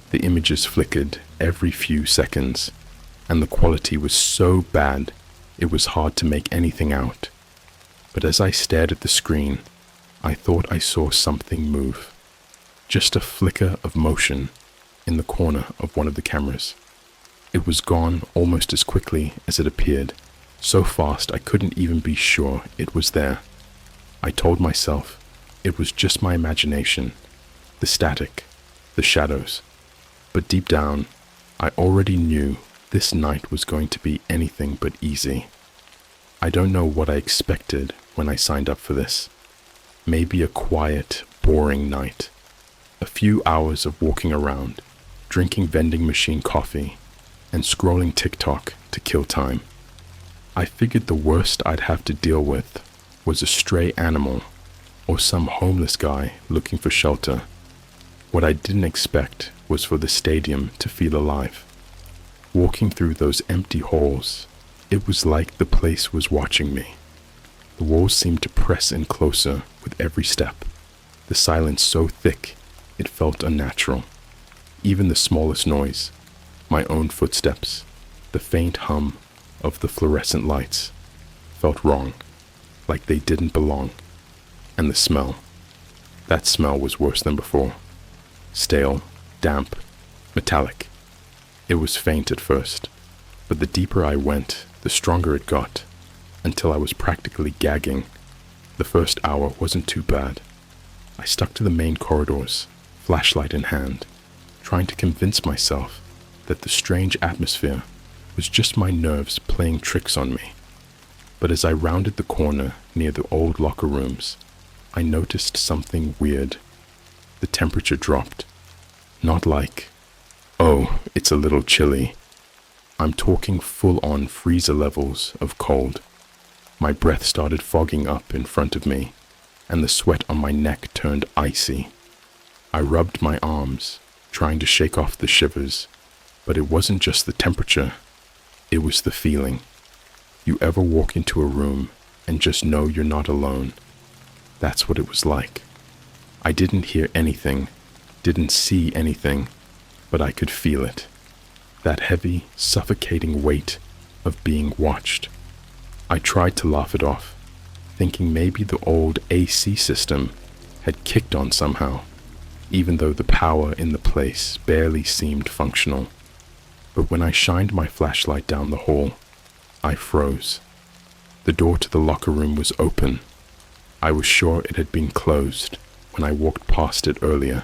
The images flickered every few seconds, and the quality was so bad it was hard to make anything out. But as I stared at the screen, I thought I saw something move. Just a flicker of motion in the corner of one of the cameras. It was gone almost as quickly as it appeared, so fast I couldn't even be sure it was there. I told myself it was just my imagination, the static, the shadows. But deep down, I already knew this night was going to be anything but easy. I don't know what I expected when I signed up for this. Maybe a quiet, boring night. A few hours of walking around, drinking vending machine coffee, and scrolling TikTok to kill time. I figured the worst I'd have to deal with was a stray animal or some homeless guy looking for shelter. What I didn't expect was for the stadium to feel alive. Walking through those empty halls, it was like the place was watching me. The walls seemed to press in closer with every step, the silence so thick it felt unnatural. Even the smallest noise, my own footsteps, the faint hum of the fluorescent lights, felt wrong, like they didn't belong. And the smell, that smell was worse than before. Stale, damp, metallic. It was faint at first, but the deeper I went, the stronger it got, until I was practically gagging. The first hour wasn't too bad. I stuck to the main corridors, flashlight in hand, trying to convince myself that the strange atmosphere was just my nerves playing tricks on me. But as I rounded the corner near the old locker rooms, I noticed something weird. The temperature dropped. Not like, "Oh, it's a little chilly." I'm talking full-on freezer levels of cold. My breath started fogging up in front of me, and the sweat on my neck turned icy. I rubbed my arms, trying to shake off the shivers, but it wasn't just the temperature. It was the feeling. You ever walk into a room and just know you're not alone? That's what it was like. I didn't hear anything, didn't see anything, but I could feel it. That heavy, suffocating weight of being watched. I tried to laugh it off, thinking maybe the old AC system had kicked on somehow, even though the power in the place barely seemed functional. But when I shined my flashlight down the hall, I froze. The door to the locker room was open. I was sure it had been closed when I walked past it earlier.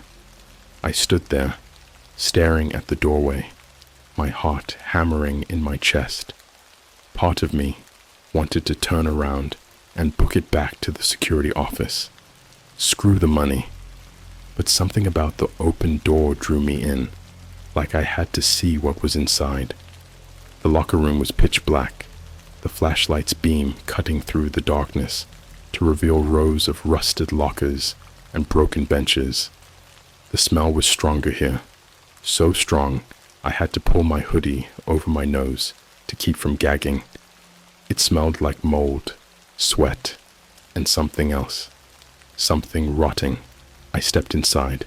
I stood there, staring at the doorway, my heart hammering in my chest. Part of me wanted to turn around and book it back to the security office. Screw the money. But something about the open door drew me in, like I had to see what was inside. The locker room was pitch black, the flashlight's beam cutting through the darkness to reveal rows of rusted lockers and broken benches. The smell was stronger here, so strong I had to pull my hoodie over my nose to keep from gagging. It smelled like mold, sweat, and something else, something rotting. I stepped inside,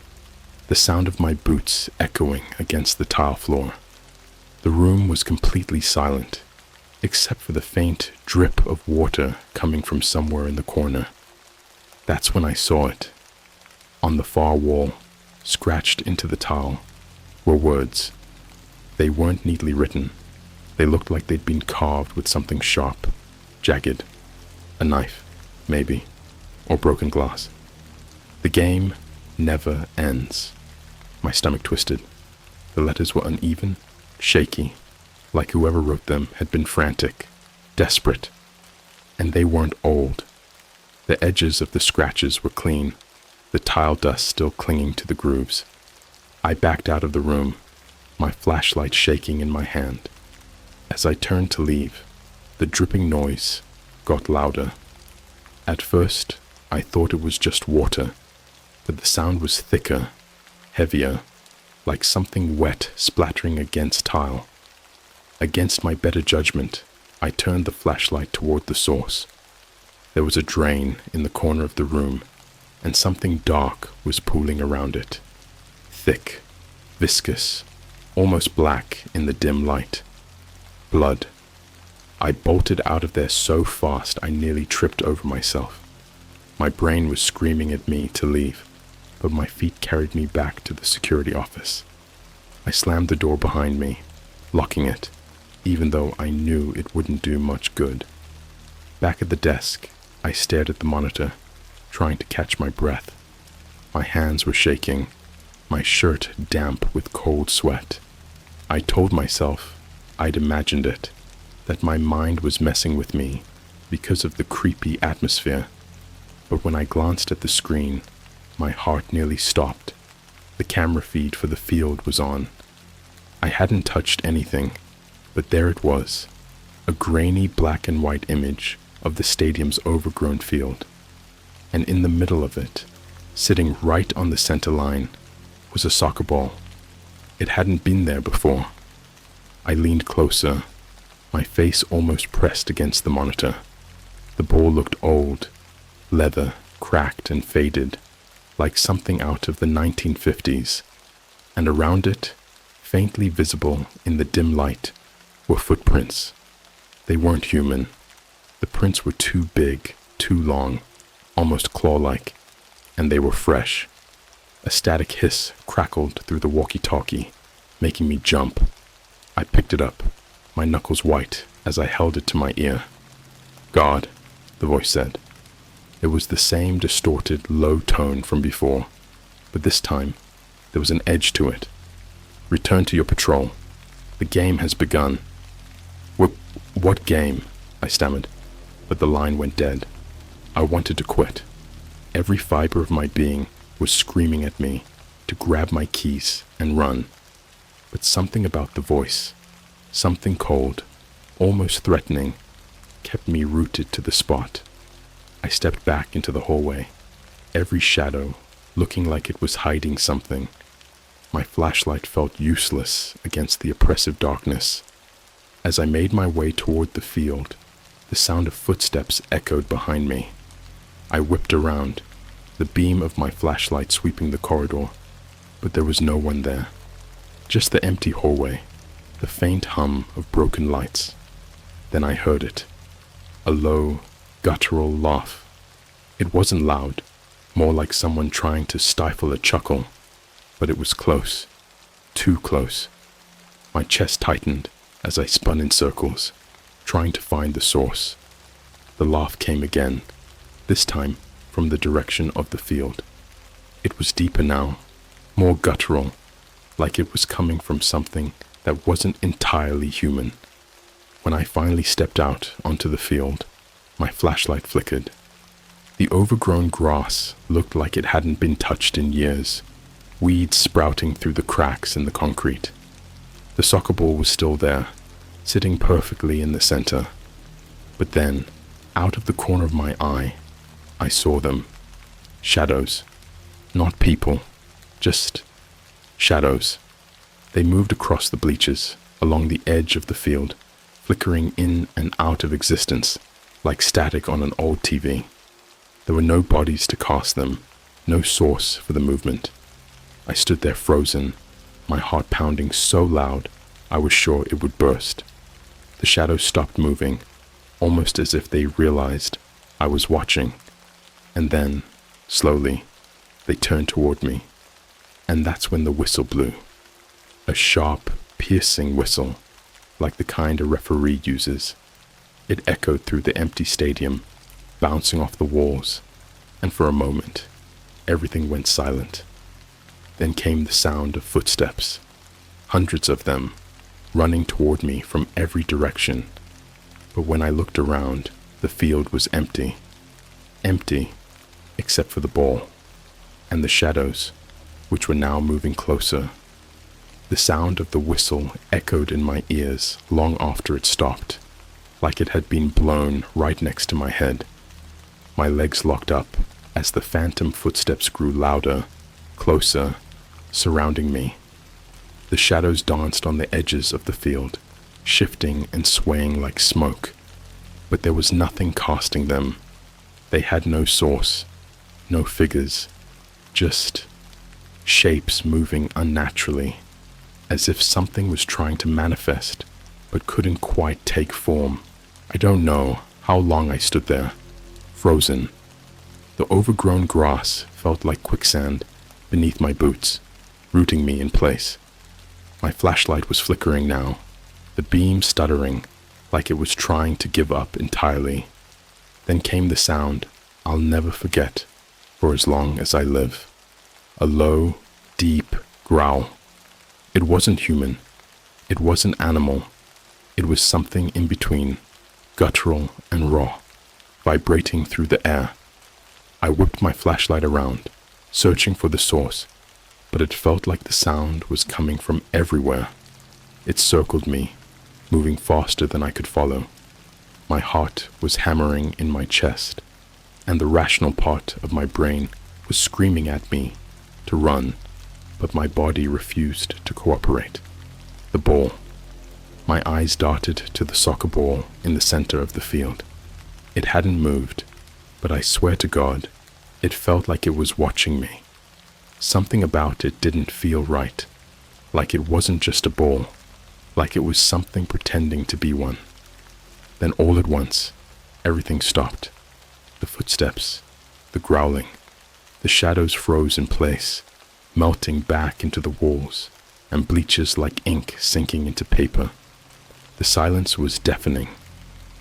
the sound of my boots echoing against the tile floor. The room was completely silent, except for the faint drip of water coming from somewhere in the corner. That's when I saw it. On the far wall, scratched into the tile, were words. They weren't neatly written. They looked like they'd been carved with something sharp, jagged. A knife, maybe, or broken glass. The game never ends. My stomach twisted. The letters were uneven, shaky, like whoever wrote them had been frantic, desperate. And they weren't old. The edges of the scratches were clean, the tile dust still clinging to the grooves. I backed out of the room, my flashlight shaking in my hand. As I turned to leave, the dripping noise got louder. At first, I thought it was just water, but the sound was thicker, heavier, like something wet splattering against tile. Against my better judgment, I turned the flashlight toward the source. There was a drain in the corner of the room, and something dark was pooling around it. Thick, viscous, almost black in the dim light. Blood. I bolted out of there so fast I nearly tripped over myself. My brain was screaming at me to leave, but my feet carried me back to the security office. I slammed the door behind me, locking it, even though I knew it wouldn't do much good. Back at the desk, I stared at the monitor, trying to catch my breath. My hands were shaking, my shirt damp with cold sweat. I told myself I'd imagined it, that my mind was messing with me because of the creepy atmosphere. But when I glanced at the screen, my heart nearly stopped. The camera feed for the field was on. I hadn't touched anything, but there it was, a grainy black and white image of the stadium's overgrown field. And in the middle of it, sitting right on the center line, was a soccer ball. It hadn't been there before. I leaned closer, my face almost pressed against the monitor. The ball looked old, leather, cracked and faded, like something out of the 1950s, and around it, faintly visible in the dim light, were footprints. They weren't human. The prints were too big, too long, almost claw-like, and they were fresh. A static hiss crackled through the walkie-talkie, making me jump. I picked it up, my knuckles white as I held it to my ear. "God," the voice said. It was the same distorted, low tone from before, but this time there was an edge to it. "Return to your patrol. The game has begun." What game?" I stammered, but the line went dead. I wanted to quit. Every fiber of my being was screaming at me to grab my keys and run. But something about the voice, something cold, almost threatening, kept me rooted to the spot. I stepped back into the hallway, every shadow looking like it was hiding something. My flashlight felt useless against the oppressive darkness. As I made my way toward the field, the sound of footsteps echoed behind me. I whipped around, the beam of my flashlight sweeping the corridor, but there was no one there. Just the empty hallway, the faint hum of broken lights. Then I heard it, a low, guttural laugh. It wasn't loud, more like someone trying to stifle a chuckle, but it was close, too close. My chest tightened as I spun in circles, trying to find the source. The laugh came again, this time from the direction of the field. It was deeper now, more guttural, like it was coming from something that wasn't entirely human. When I finally stepped out onto the field, my flashlight flickered. The overgrown grass looked like it hadn't been touched in years, weeds sprouting through the cracks in the concrete. The soccer ball was still there, sitting perfectly in the center. But then, out of the corner of my eye, I saw them. Shadows. Not people, just shadows. They moved across the bleachers, along the edge of the field, flickering in and out of existence, like static on an old TV. There were no bodies to cast them, no source for the movement. I stood there frozen, my heart pounding so loud I was sure it would burst. The shadows stopped moving, almost as if they realized I was watching. And then, slowly, they turned toward me. And that's when the whistle blew. A sharp, piercing whistle, like the kind a referee uses. It echoed through the empty stadium, bouncing off the walls, and for a moment, everything went silent. Then came the sound of footsteps, hundreds of them, running toward me from every direction. But when I looked around, the field was empty. Empty, except for the ball, and the shadows, which were now moving closer. The sound of the whistle echoed in my ears long after it stopped, like it had been blown right next to my head. My legs locked up as the phantom footsteps grew louder, closer, surrounding me. The shadows danced on the edges of the field, shifting and swaying like smoke, but there was nothing casting them. They had no source, no figures, just shapes moving unnaturally, as if something was trying to manifest, but couldn't quite take form. I don't know how long I stood there, frozen. The overgrown grass felt like quicksand beneath my boots, rooting me in place. My flashlight was flickering now, the beam stuttering like it was trying to give up entirely. Then came the sound I'll never forget for as long as I live. A low, deep growl. It wasn't human. It wasn't animal. It was something in between, guttural and raw, vibrating through the air. I whipped my flashlight around, searching for the source, but it felt like the sound was coming from everywhere. It circled me, moving faster than I could follow. My heart was hammering in my chest, and the rational part of my brain was screaming at me to run, but my body refused to cooperate. The ball. My eyes darted to the soccer ball in the center of the field. It hadn't moved, but I swear to God, it felt like it was watching me. Something about it didn't feel right, like it wasn't just a ball, like it was something pretending to be one. Then all at once, everything stopped. The footsteps, the growling, the shadows froze in place, melting back into the walls, and bleachers like ink sinking into paper. The silence was deafening,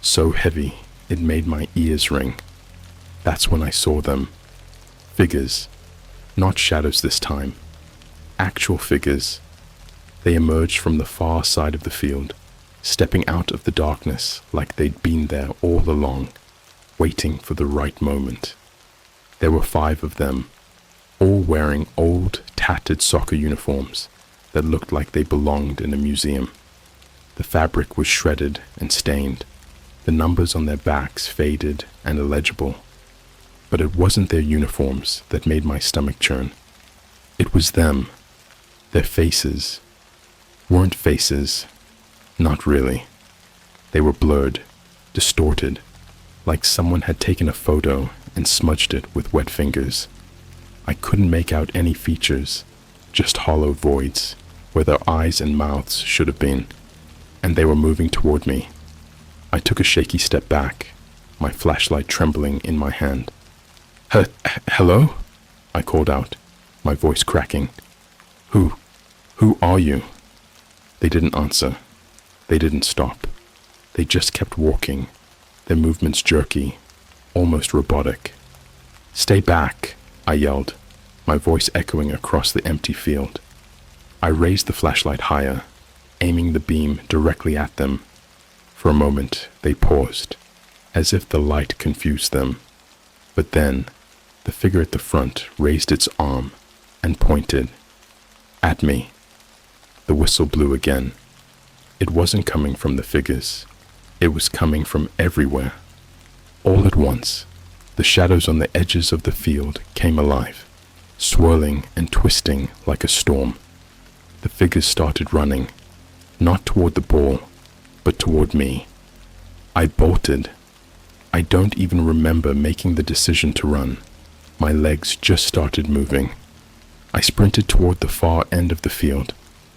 so heavy it made my ears ring. That's when I saw them. Figures, not shadows this time, actual figures. They emerged from the far side of the field, stepping out of the darkness like they'd been there all along, waiting for the right moment. There were 5 of them, all wearing old, tattered soccer uniforms that looked like they belonged in a museum. The fabric was shredded and stained, the numbers on their backs faded and illegible. But it wasn't their uniforms that made my stomach churn. It was them. Their faces weren't faces, not really. They were blurred, distorted, like someone had taken a photo and smudged it with wet fingers. I couldn't make out any features, just hollow voids where their eyes and mouths should have been, and they were moving toward me. I took a shaky step back, my flashlight trembling in my hand. Hello? I called out, my voice cracking. Who are you? They didn't answer. They didn't stop. They just kept walking, their movements jerky, almost robotic. Stay back, I yelled, my voice echoing across the empty field. I raised the flashlight higher, aiming the beam directly at them. For a moment, they paused, as if the light confused them. But then, the figure at the front raised its arm and pointed. At me. The whistle blew again. It wasn't coming from the figures. It was coming from everywhere. All at once, the shadows on the edges of the field came alive, swirling and twisting like a storm. The figures started running, not toward the ball, but toward me. I bolted. I don't even remember making the decision to run. My legs just started moving. I sprinted toward the far end of the field,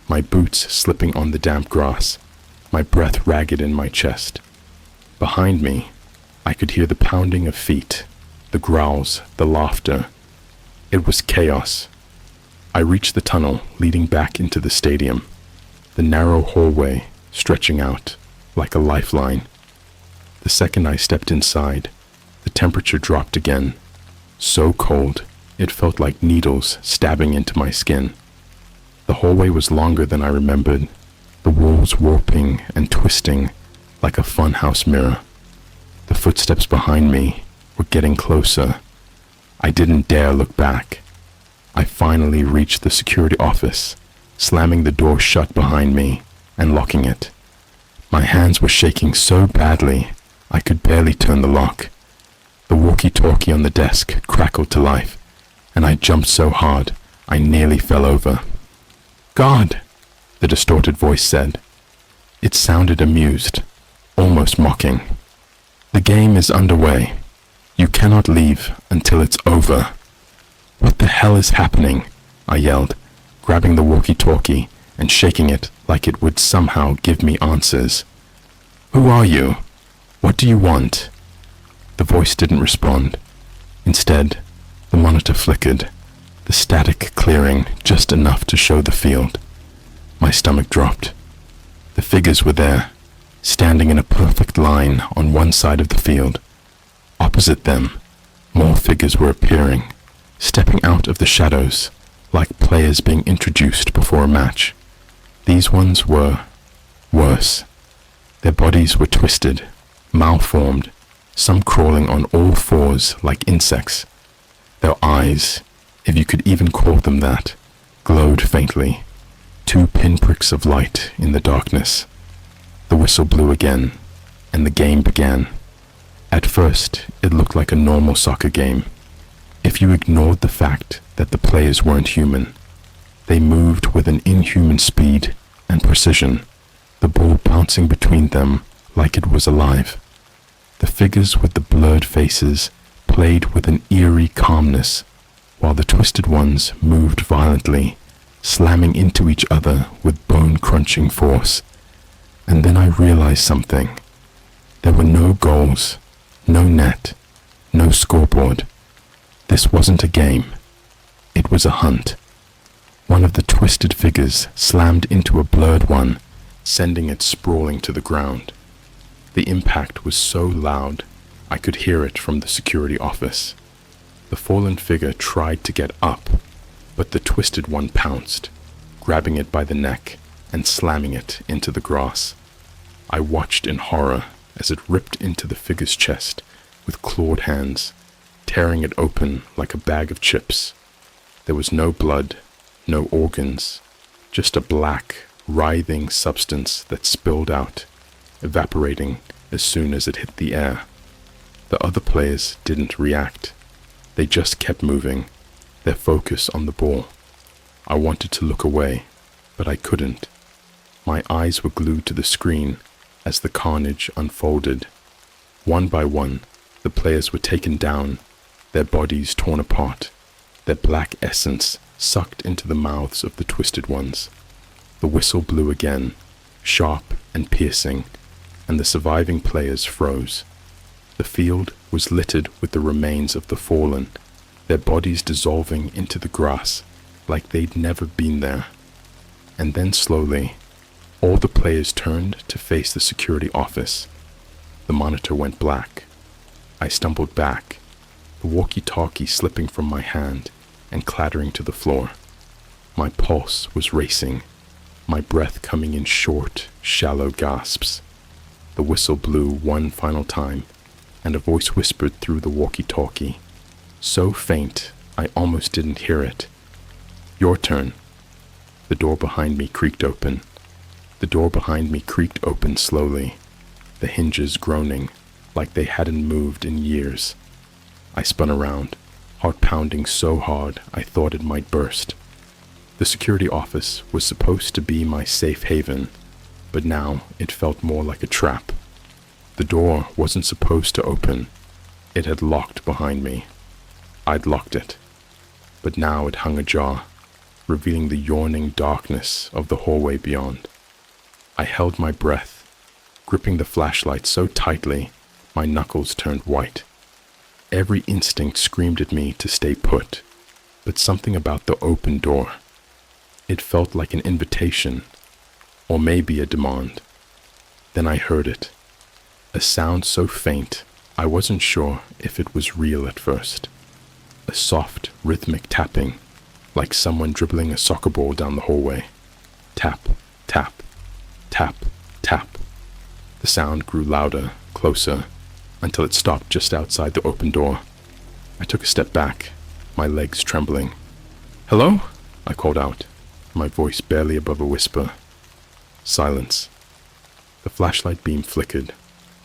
my boots slipping on the damp grass, my breath ragged in my chest. Behind me, I could hear the pounding of feet, the growls, the laughter. It was chaos. I reached the tunnel leading back into the stadium, the narrow hallway stretching out like a lifeline. The second I stepped inside, the temperature dropped again, so cold it felt like needles stabbing into my skin. The hallway was longer than I remembered, the walls warping and twisting like a funhouse mirror. The footsteps behind me were getting closer. I didn't dare look back. I finally reached the security office, slamming the door shut behind me and locking it. My hands were shaking so badly I could barely turn the lock. The walkie-talkie on the desk crackled to life, and I jumped so hard I nearly fell over. "God!" the distorted voice said. It sounded amused, almost mocking. "The game is underway. You cannot leave until it's over." "What the hell is happening?" I yelled, grabbing the walkie-talkie and shaking it like it would somehow give me answers. "Who are you? What do you want?" The voice didn't respond. Instead, the monitor flickered, the static clearing just enough to show the field. My stomach dropped. The figures were there, standing in a perfect line on one side of the field. Opposite them, more figures were appearing, stepping out of the shadows, like players being introduced before a match. These ones were worse. Their bodies were twisted, malformed, some crawling on all fours like insects. Their eyes, if you could even call them that, glowed faintly, 2 pinpricks of light in the darkness. The whistle blew again, and the game began. At first, it looked like a normal soccer game, if you ignored the fact that the players weren't human. They moved with an inhuman speed and precision, the ball bouncing between them like it was alive. The figures with the blurred faces played with an eerie calmness, while the twisted ones moved violently, slamming into each other with bone-crunching force. And then I realized something. There were no goals, no net, no scoreboard. This wasn't a game. It was a hunt. One of the twisted figures slammed into a blurred one, sending it sprawling to the ground. The impact was so loud, I could hear it from the security office. The fallen figure tried to get up, but the twisted one pounced, grabbing it by the neck and slamming it into the grass. I watched in horror as it ripped into the figure's chest with clawed hands, tearing it open like a bag of chips. There was no blood, no organs, just a black, writhing substance that spilled out, evaporating as soon as it hit the air. The other players didn't react. They just kept moving, their focus on the ball. I wanted to look away, but I couldn't. My eyes were glued to the screen, as the carnage unfolded. One by one, the players were taken down, their bodies torn apart, their black essence sucked into the mouths of the twisted ones. The whistle blew again, sharp and piercing, and the surviving players froze. The field was littered with the remains of the fallen, their bodies dissolving into the grass like they'd never been there. And then slowly, all the players turned to face the security office. The monitor went black. I stumbled back, the walkie-talkie slipping from my hand and clattering to the floor. My pulse was racing, my breath coming in short, shallow gasps. The whistle blew one final time, and a voice whispered through the walkie-talkie, so faint I almost didn't hear it. "Your turn." The door behind me creaked open. The door behind me creaked open slowly, the hinges groaning like they hadn't moved in years. I spun around, heart pounding so hard I thought it might burst. The security office was supposed to be my safe haven, but now it felt more like a trap. The door wasn't supposed to open. It had locked behind me. I'd locked it, but now it hung ajar, revealing the yawning darkness of the hallway beyond. I held my breath, gripping the flashlight so tightly my knuckles turned white. Every instinct screamed at me to stay put, but something about the open door. It felt like an invitation, or maybe a demand. Then I heard it, a sound so faint I wasn't sure if it was real at first. A soft, rhythmic tapping, like someone dribbling a soccer ball down the hallway. Tap, tap, tap, tap. The sound grew louder, closer, until it stopped just outside the open door. I took a step back, my legs trembling. "Hello?" I called out, my voice barely above a whisper. Silence. The flashlight beam flickered,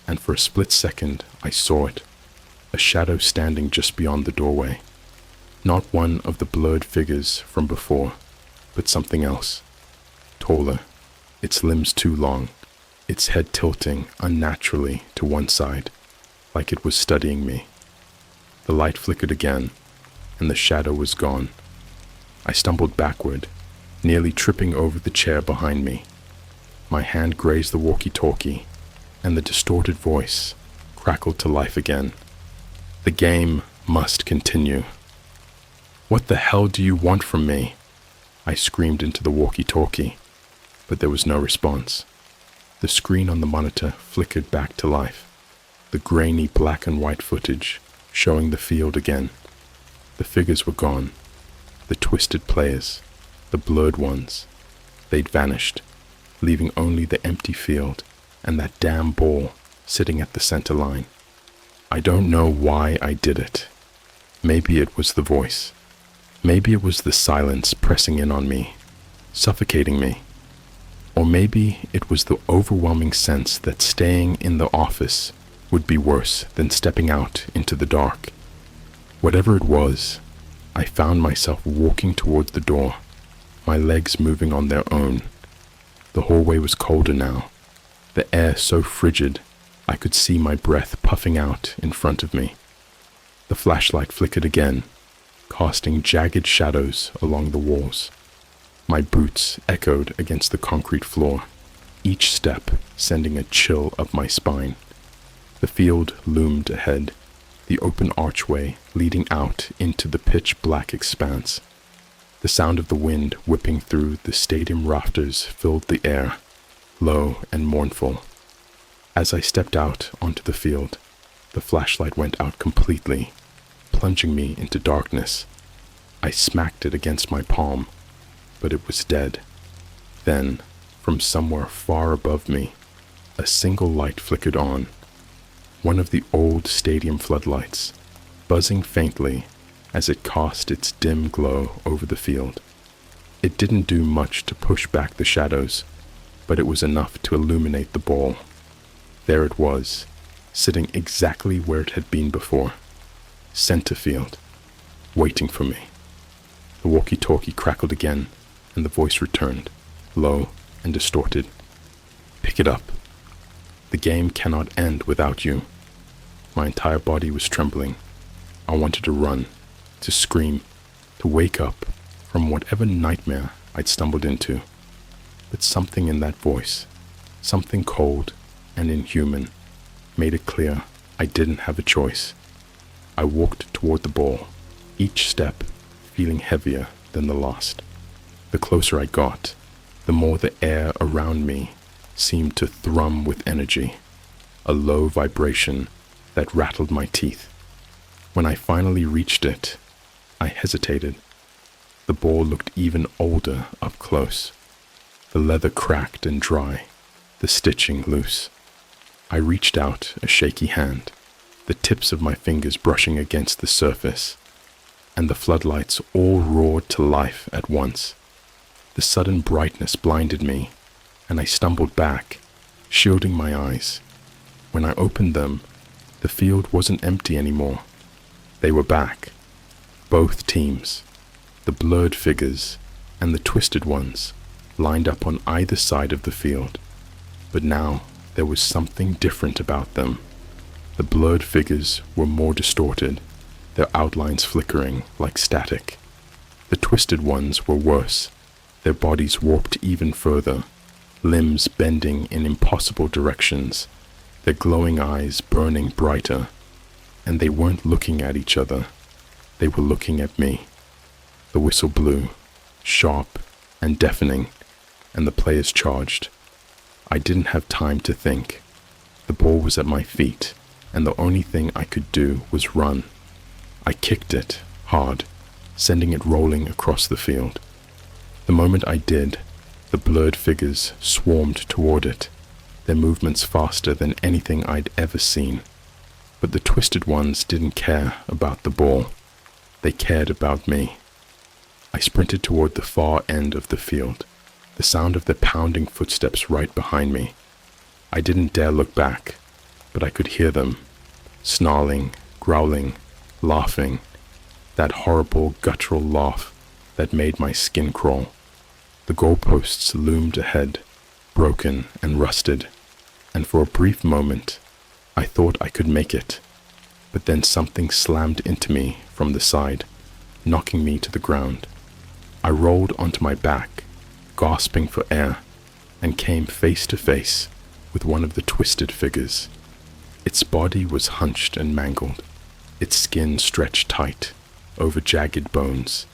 and for a split second I saw it, a shadow standing just beyond the doorway. Not one of the blurred figures from before, but something else. Taller, its limbs too long, its head tilting unnaturally to one side, like it was studying me. The light flickered again, and the shadow was gone. I stumbled backward, nearly tripping over the chair behind me. My hand grazed the walkie-talkie, and the distorted voice crackled to life again. "The game must continue." "What the hell do you want from me?" I screamed into the walkie-talkie, but there was no response. The screen on the monitor flickered back to life, the grainy black and white footage showing the field again. The figures were gone, the twisted players, the blurred ones. They'd vanished, leaving only the empty field and that damn ball sitting at the center line. I don't know why I did it. Maybe it was the voice. Maybe it was the silence pressing in on me, suffocating me. Or maybe it was the overwhelming sense that staying in the office would be worse than stepping out into the dark. Whatever it was, I found myself walking towards the door, my legs moving on their own. The hallway was colder now, the air so frigid I could see my breath puffing out in front of me. The flashlight flickered again, casting jagged shadows along the walls. My boots echoed against the concrete floor, each step sending a chill up my spine. The field loomed ahead, the open archway leading out into the pitch-black expanse. The sound of the wind whipping through the stadium rafters filled the air, low and mournful. As I stepped out onto the field, the flashlight went out completely, plunging me into darkness. I smacked it against my palm, but it was dead. Then, from somewhere far above me, a single light flickered on, one of the old stadium floodlights, buzzing faintly as it cast its dim glow over the field. It didn't do much to push back the shadows, but it was enough to illuminate the ball. There it was, sitting exactly where it had been before, center field, waiting for me. The walkie-talkie crackled again, and the voice returned, low and distorted. "Pick it up." The game cannot end without you. My entire body was trembling. I wanted to run, to scream, to wake up from whatever nightmare I'd stumbled into. But something in that voice, something cold and inhuman, made it clear I didn't have a choice. I walked toward the ball, each step feeling heavier than the last. The closer I got, the more the air around me seemed to thrum with energy, a low vibration that rattled my teeth. When I finally reached it, I hesitated. The ball looked even older up close. The leather cracked and dry, the stitching loose. I reached out a shaky hand, the tips of my fingers brushing against the surface, and the floodlights all roared to life at once. The sudden brightness blinded me, and I stumbled back, shielding my eyes. When I opened them, the field wasn't empty anymore. They were back. Both teams, the blurred figures and the twisted ones, lined up on either side of the field. But now there was something different about them. The blurred figures were more distorted, their outlines flickering like static. The twisted ones were worse, their bodies warped even further, limbs bending in impossible directions, their glowing eyes burning brighter. And they weren't looking at each other, they were looking at me. The whistle blew, sharp and deafening, and the players charged. I didn't have time to think. The ball was at my feet, and the only thing I could do was run. I kicked it hard, sending it rolling across the field. The moment I did, the blurred figures swarmed toward it, their movements faster than anything I'd ever seen. But the twisted ones didn't care about the ball. They cared about me. I sprinted toward the far end of the field, the sound of their pounding footsteps right behind me. I didn't dare look back, but I could hear them, snarling, growling, laughing, that horrible guttural laugh that made my skin crawl. The goalposts loomed ahead, broken and rusted, and for a brief moment, I thought I could make it, but then something slammed into me from the side, knocking me to the ground. I rolled onto my back, gasping for air, and came face to face with one of the twisted figures. Its body was hunched and mangled, its skin stretched tight over jagged bones.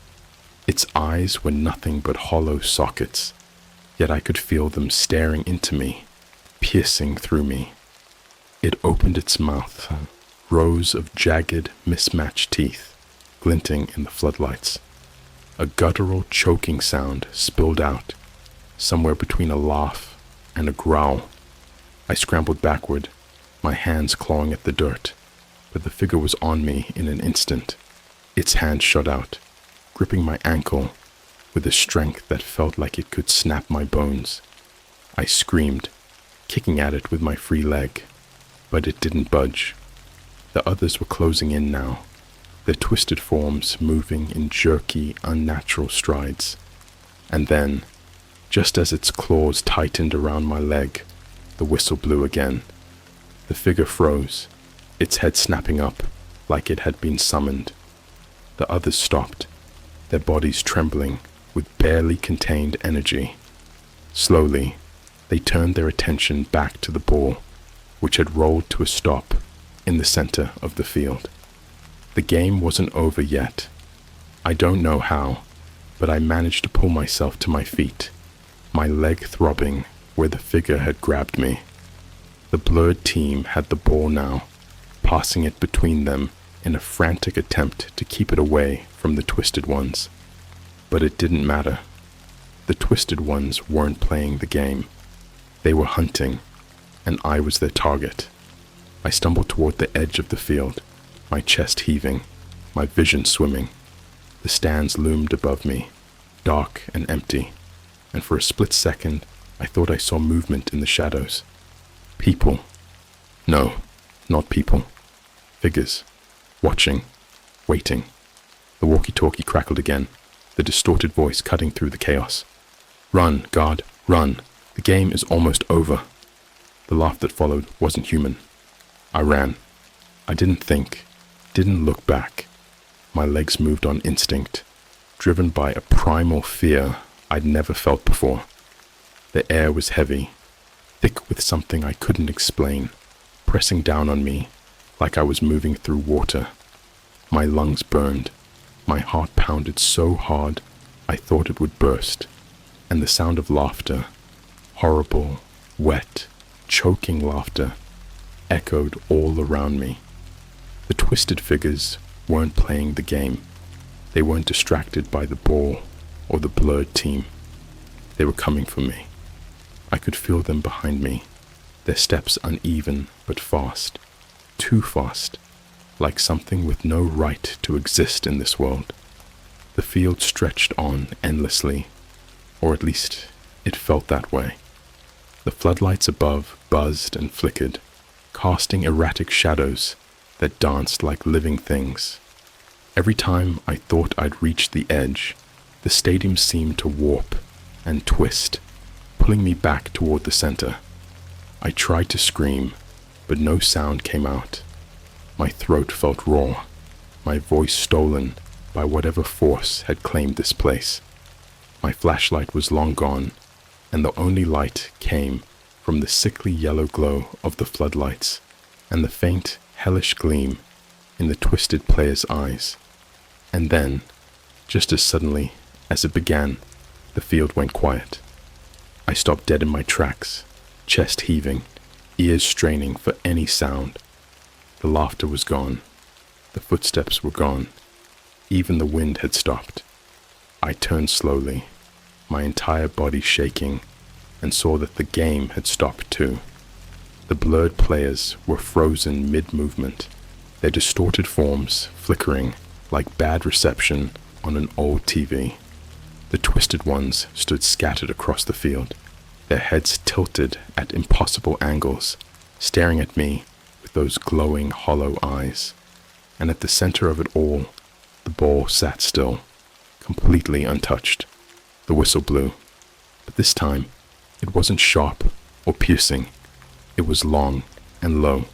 Its eyes were nothing but hollow sockets, yet I could feel them staring into me, piercing through me. It opened its mouth, rows of jagged, mismatched teeth glinting in the floodlights. A guttural choking sound spilled out, somewhere between a laugh and a growl. I scrambled backward, my hands clawing at the dirt, but the figure was on me in an instant. Its hand shot out, gripping my ankle with a strength that felt like it could snap my bones. I screamed, kicking at it with my free leg, but it didn't budge. The others were closing in now, their twisted forms moving in jerky, unnatural strides. And then, just as its claws tightened around my leg, the whistle blew again. The figure froze, its head snapping up like it had been summoned. The others stopped, their bodies trembling with barely contained energy. Slowly, they turned their attention back to the ball, which had rolled to a stop in the center of the field. The game wasn't over yet. I don't know how, but I managed to pull myself to my feet, my leg throbbing where the figure had grabbed me. The blurred team had the ball now, passing it between them in a frantic attempt to keep it away from the twisted ones. But it didn't matter. The twisted ones weren't playing the game. They were hunting, and I was their target. I stumbled toward the edge of the field, my chest heaving, my vision swimming. The stands loomed above me, dark and empty, and for a split second, I thought I saw movement in the shadows. People. No, not people. Figures. Watching. Waiting. The walkie-talkie crackled again, the distorted voice cutting through the chaos. "Run, guard, run. The game is almost over." The The laugh that followed wasn't human. I ran. I didn't think, didn't look back. My legs moved on instinct, driven by a primal fear I'd never felt before. The air was heavy, thick with something I couldn't explain, pressing down on me like I was moving through water. My lungs burned. My heart pounded so hard I thought it would burst, and the sound of laughter, horrible, wet, choking laughter, echoed all around me. The twisted figures weren't playing the game. They weren't distracted by the ball or the blurred team. They were coming for me. I could feel them behind me, their steps uneven but fast, too fast, like something with no right to exist in this world. The field stretched on endlessly, or at least it felt that way. The floodlights above buzzed and flickered, casting erratic shadows that danced like living things. Every time I thought I'd reached the edge, the stadium seemed to warp and twist, pulling me back toward the center. I tried to scream, but no sound came out. My throat felt raw, my voice stolen by whatever force had claimed this place. My flashlight was long gone, and the only light came from the sickly yellow glow of the floodlights and the faint, hellish gleam in the twisted player's eyes. And then, just as suddenly as it began, the field went quiet. I stopped dead in my tracks, chest heaving, ears straining for any sound. The laughter was gone. The footsteps were gone. Even the wind had stopped. I turned slowly, my entire body shaking, and saw that the game had stopped too. The blurred players were frozen mid-movement, their distorted forms flickering like bad reception on an old TV. The twisted ones stood scattered across the field, their heads tilted at impossible angles, staring at me with those glowing, hollow eyes. And at the center of it all, the ball sat still, completely untouched. The whistle blew, but this time it wasn't sharp or piercing. It was long and low,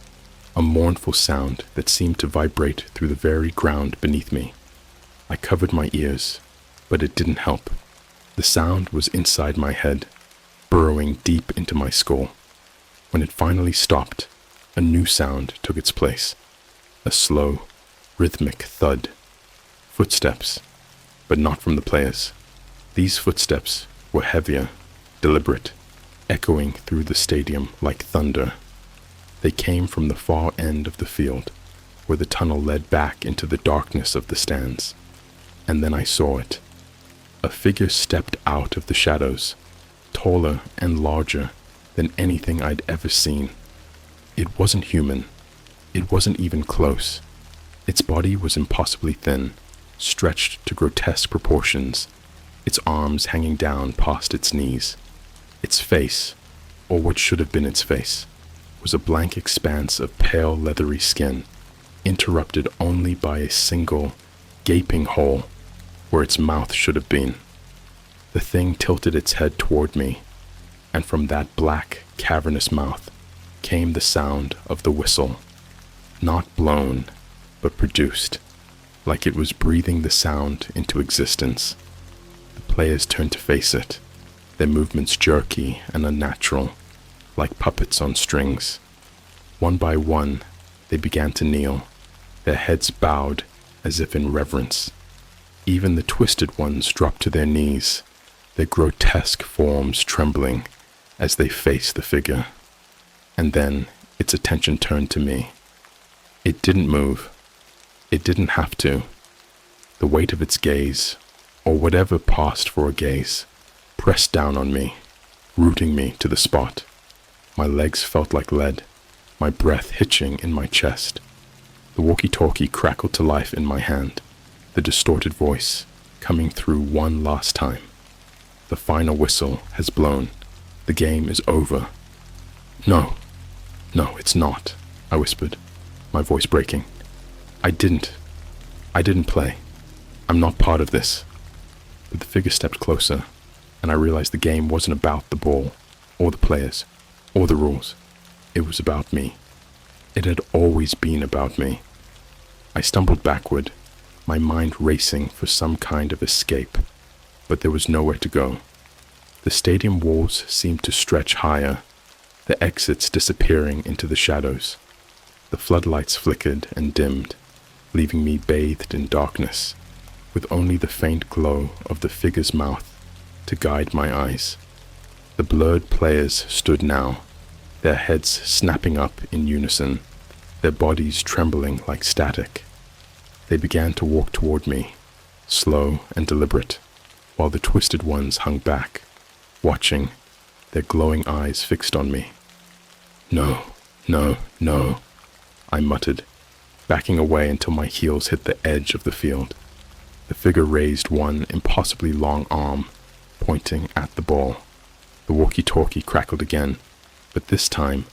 a mournful sound that seemed to vibrate through the very ground beneath me. I covered my ears, but it didn't help. The sound was inside my head, burrowing deep into my skull. When it finally stopped, a new sound took its place. A slow, rhythmic thud. Footsteps, but not from the players. These footsteps were heavier, deliberate, echoing through the stadium like thunder. They came from the far end of the field, where the tunnel led back into the darkness of the stands. And then I saw it. A figure stepped out of the shadows, taller and larger than anything I'd ever seen. It wasn't human. It wasn't even close. Its body was impossibly thin, stretched to grotesque proportions, its arms hanging down past its knees. Its face, or what should have been its face, was a blank expanse of pale leathery skin, interrupted only by a single, gaping hole where its mouth should have been. The thing tilted its head toward me, and from that black, cavernous mouth came the sound of the whistle, not blown, but produced, like it was breathing the sound into existence. The players turned to face it, their movements jerky and unnatural, like puppets on strings. One by one, they began to kneel, their heads bowed as if in reverence. Even the twisted ones dropped to their knees, their grotesque forms trembling as they faced the figure. And then its attention turned to me. It didn't move. It didn't have to. The weight of its gaze, or whatever passed for a gaze, pressed down on me, rooting me to the spot. My legs felt like lead, my breath hitching in my chest. The walkie-talkie crackled to life in my hand, the distorted voice coming through one last time. The final whistle has blown. The game is over. No, it's not, I whispered, my voice breaking. I didn't play. I'm not part of this. But the figure stepped closer, and I realized the game wasn't about the ball, or the players, or the rules. It was about me. It had always been about me. I stumbled backward, my mind racing for some kind of escape, but there was nowhere to go. The stadium walls seemed to stretch higher, the exits disappearing into the shadows. The floodlights flickered and dimmed, leaving me bathed in darkness, with only the faint glow of the figure's mouth to guide my eyes. The blurred players stood now, their heads snapping up in unison, their bodies trembling like static. They began to walk toward me, slow and deliberate, while the twisted ones hung back, watching, their glowing eyes fixed on me. No, no, no, I muttered, backing away until my heels hit the edge of the field. The figure raised one impossibly long arm, pointing at the ball. The walkie-talkie crackled again, but this time,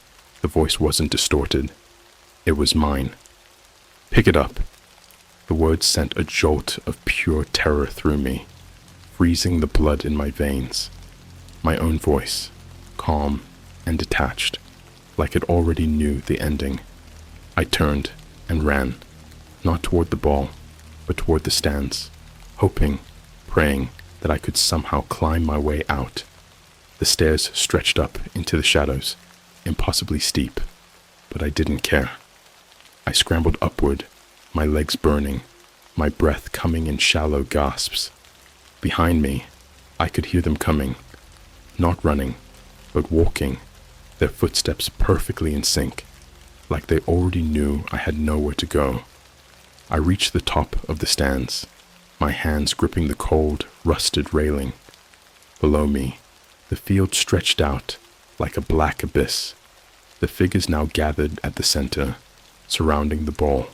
the voice wasn't distorted. It was mine. Pick it up. The words sent a jolt of pure terror through me, freezing the blood in my veins. My own voice, calm and detached, like it already knew the ending. I turned and ran, not toward the ball, but toward the stands, hoping, praying that I could somehow climb my way out. The stairs stretched up into the shadows, impossibly steep, but I didn't care. I scrambled upward, my legs burning, my breath coming in shallow gasps. Behind me, I could hear them coming, not running, but walking, their footsteps perfectly in sync, like they already knew I had nowhere to go. I reached the top of the stands, my hands gripping the cold, rusted railing. Below me, the field stretched out like a black abyss. The figures now gathered at the center, surrounding the ball.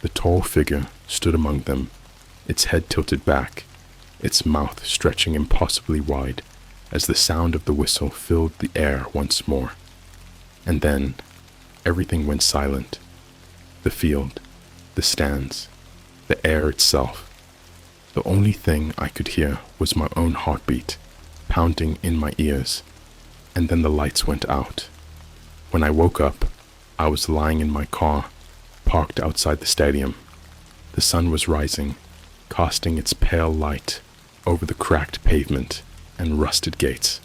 The tall figure stood among them, its head tilted back, its mouth stretching impossibly wide as the sound of the whistle filled the air once more. And then, everything went silent. The field, the stands, the air itself. The only thing I could hear was my own heartbeat, pounding in my ears, and then the lights went out. When I woke up, I was lying in my car, parked outside the stadium. The sun was rising, casting its pale light over the cracked pavement and rusted gates.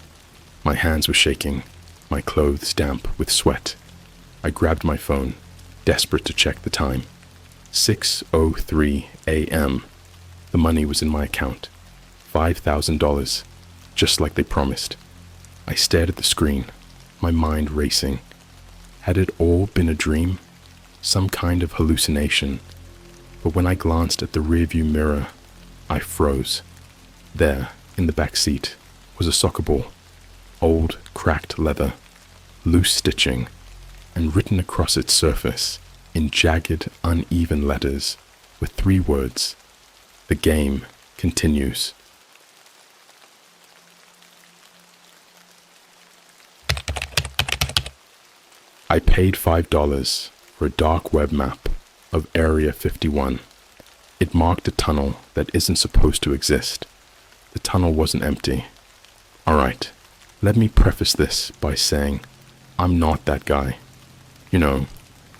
My hands were shaking, my clothes damp with sweat. I grabbed my phone, desperate to check the time. 6:03 a.m. The money was in my account. $5,000, just like they promised. I stared at the screen, my mind racing. Had it all been a dream? Some kind of hallucination? But when I glanced at the rearview mirror, I froze. There, in the back seat, was a soccer ball. Old, cracked leather, loose stitching, and written across its surface, in jagged, uneven letters, were 3 words: "The game continues." I paid $5 for a dark web map of Area 51. It marked a tunnel that isn't supposed to exist. The tunnel wasn't empty. Alright, let me preface this by saying I'm not that guy. You know,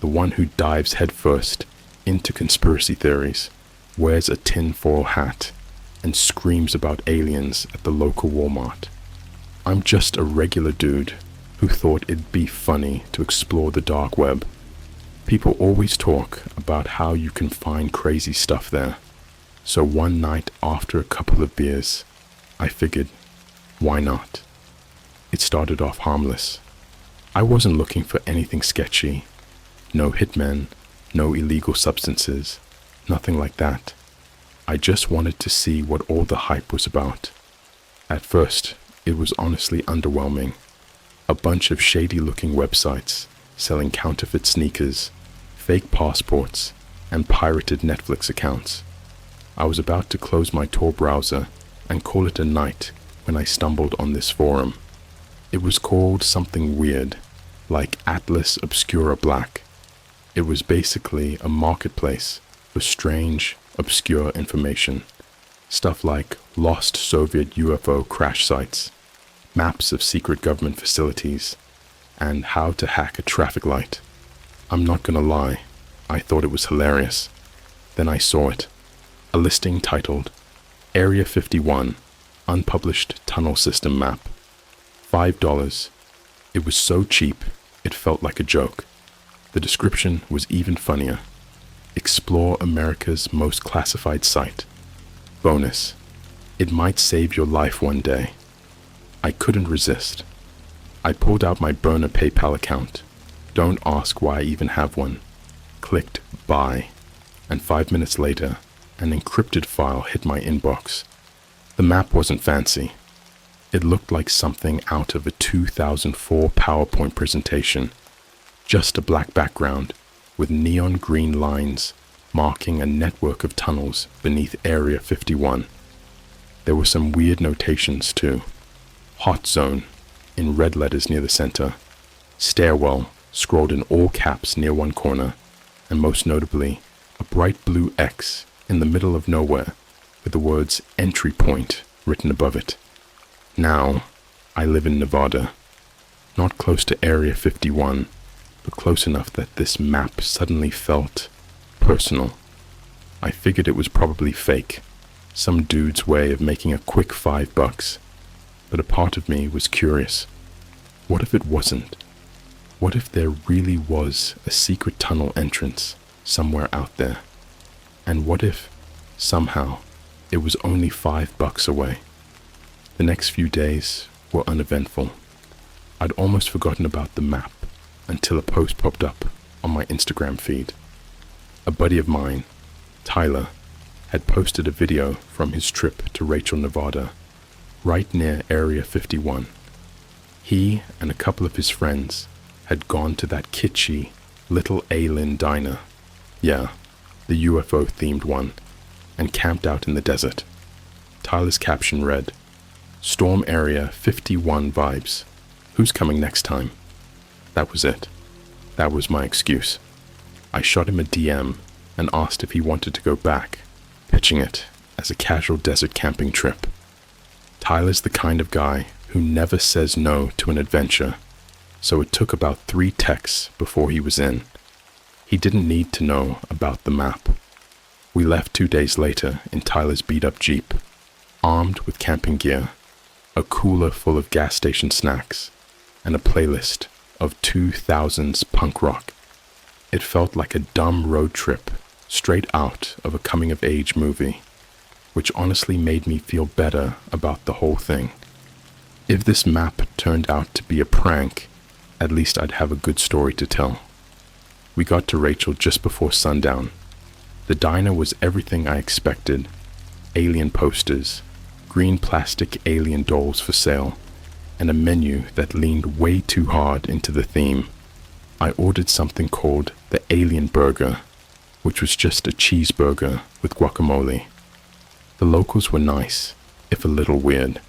the one who dives headfirst into conspiracy theories, wears a tinfoil hat, and screams about aliens at the local Walmart. I'm just a regular dude who thought it'd be funny to explore the dark web. People always talk about how you can find crazy stuff there. So one night after a couple of beers, I figured, why not? It started off harmless. I wasn't looking for anything sketchy. No hitmen, no illegal substances, nothing like that. I just wanted to see what all the hype was about. At first, it was honestly underwhelming. A bunch of shady-looking websites selling counterfeit sneakers, fake passports, and pirated Netflix accounts. I was about to close my Tor browser and call it a night when I stumbled on this forum. It was called something weird, like Atlas Obscura Black. It was basically a marketplace for strange, obscure information. Stuff like lost Soviet UFO crash sites, maps of secret government facilities, and how to hack a traffic light. I'm not gonna lie, I thought it was hilarious. Then I saw it, a listing titled Area 51 Unpublished Tunnel System Map. $5. It was so cheap, it felt like a joke. The description was even funnier. Explore America's most classified site. Bonus. It might save your life one day. I couldn't resist. I pulled out my burner PayPal account. Don't ask why I even have one. Clicked buy, and 5 minutes later, an encrypted file hit my inbox. The map wasn't fancy. It looked like something out of a 2004 PowerPoint presentation. Just a black background with neon green lines marking a network of tunnels beneath Area 51. There were some weird notations too. Hot Zone in red letters near the center. Stairwell scrolled in all caps near one corner, and most notably, a bright blue X in the middle of nowhere with the words Entry Point written above it. Now, I live in Nevada, not close to Area 51, but close enough that this map suddenly felt personal. I figured it was probably fake, some dude's way of making a quick $5, but a part of me was curious. What if it wasn't? What if there really was a secret tunnel entrance somewhere out there? And what if, somehow, it was only $5 away? The next few days were uneventful. I'd almost forgotten about the map until a post popped up on my Instagram feed. A buddy of mine, Tyler, had posted a video from his trip to Rachel, Nevada, right near Area 51. He and a couple of his friends had gone to that kitschy Little Alien diner, yeah, the UFO-themed one, and camped out in the desert. Tyler's caption read, "Storm Area 51 vibes. Who's coming next time?" That was it. That was my excuse. I shot him a DM and asked if he wanted to go back, pitching it as a casual desert camping trip. Tyler's the kind of guy who never says no to an adventure, so it took about 3 texts before he was in. He didn't need to know about the map. We left 2 days later in Tyler's beat-up Jeep, armed with camping gear, a cooler full of gas station snacks, and a playlist of 2000s punk rock. It felt like a dumb road trip straight out of a coming-of-age movie, which honestly made me feel better about the whole thing. If this map turned out to be a prank, at least I'd have a good story to tell. We got to Rachel just before sundown. The diner was everything I expected. Alien posters, green plastic alien dolls for sale, and a menu that leaned way too hard into the theme. I ordered something called the Alien Burger, which was just a cheeseburger with guacamole. The locals were nice, if a little weird.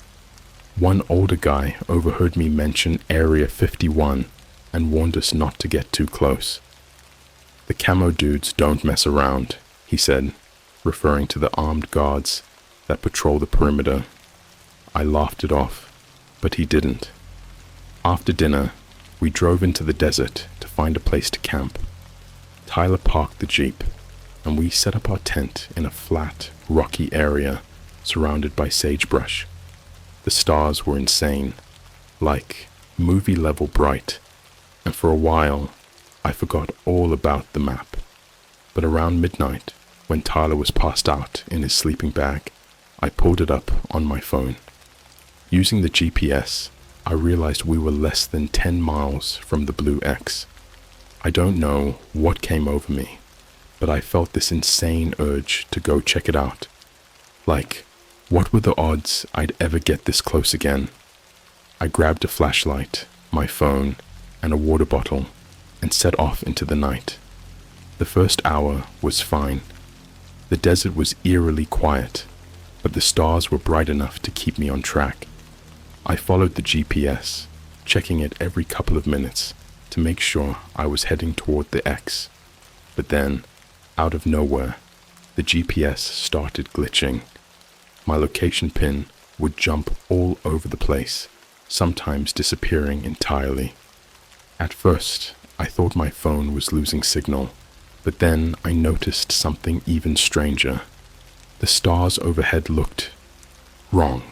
One older guy overheard me mention Area 51 and warned us not to get too close. "The camo dudes don't mess around," he said, referring to the armed guards that patrol the perimeter. I laughed it off, but he didn't. After dinner, we drove into the desert to find a place to camp. Tyler parked the Jeep, and we set up our tent in a flat, rocky area surrounded by sagebrush. The stars were insane, like movie-level bright, and for a while, I forgot all about the map. But around midnight, when Tyler was passed out in his sleeping bag, I pulled it up on my phone. Using the GPS, I realized we were less than 10 miles from the Blue X. I don't know what came over me, but I felt this insane urge to go check it out. Like, what were the odds I'd ever get this close again? I grabbed a flashlight, my phone, and a water bottle, and set off into the night. The first hour was fine. The desert was eerily quiet, but the stars were bright enough to keep me on track. I followed the GPS, checking it every couple of minutes to make sure I was heading toward the X. But then, out of nowhere, the GPS started glitching. My location pin would jump all over the place, sometimes disappearing entirely. At first, I thought my phone was losing signal, but then I noticed something even stranger. The stars overhead looked wrong.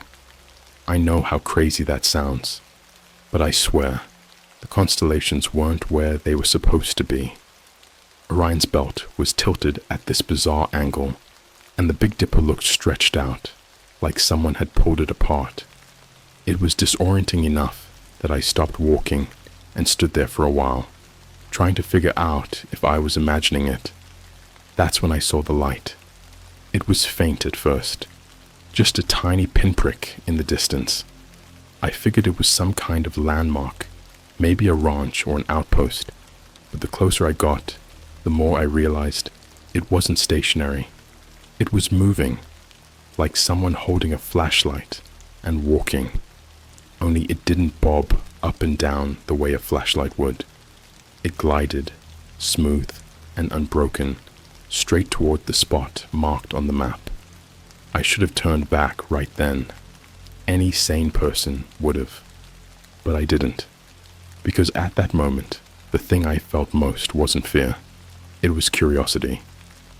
I know how crazy that sounds, but I swear, the constellations weren't where they were supposed to be. Orion's belt was tilted at this bizarre angle, and the Big Dipper looked stretched out, like someone had pulled it apart. It was disorienting enough that I stopped walking and stood there for a while, trying to figure out if I was imagining it. That's when I saw the light. It was faint at first, just a tiny pinprick in the distance. I figured it was some kind of landmark, maybe a ranch or an outpost, but the closer I got, the more I realized it wasn't stationary. It was moving, like someone holding a flashlight and walking, only it didn't bob up and down the way a flashlight would. It glided, smooth and unbroken, straight toward the spot marked on the map. I should have turned back right then. Any sane person would have. But I didn't, because at that moment, the thing I felt most wasn't fear. It was curiosity.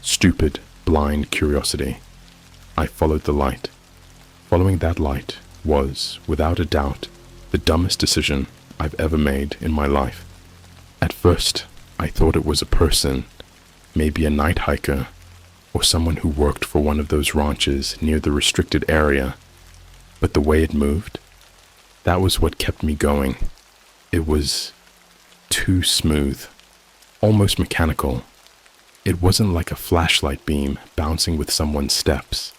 Stupid, blind curiosity. I followed the light. Following that light was, without a doubt, the dumbest decision I've ever made in my life. At first, I thought it was a person, maybe a night hiker, or someone who worked for one of those ranches near the restricted area. But the way it moved, that was what kept me going. It was too smooth, almost mechanical. It wasn't like a flashlight beam bouncing with someone's steps.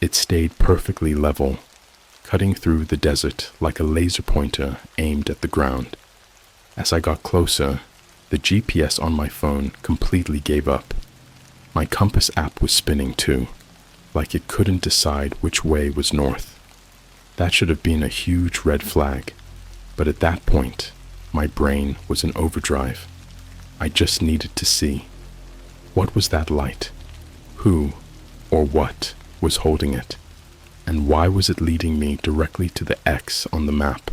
It stayed perfectly level, cutting through the desert like a laser pointer aimed at the ground. As I got closer, the GPS on my phone completely gave up. My compass app was spinning too, like it couldn't decide which way was north. That should have been a huge red flag, but at that point, my brain was in overdrive. I just needed to see. What was that light? Who or what was holding it? And why was it leading me directly to the X on the map?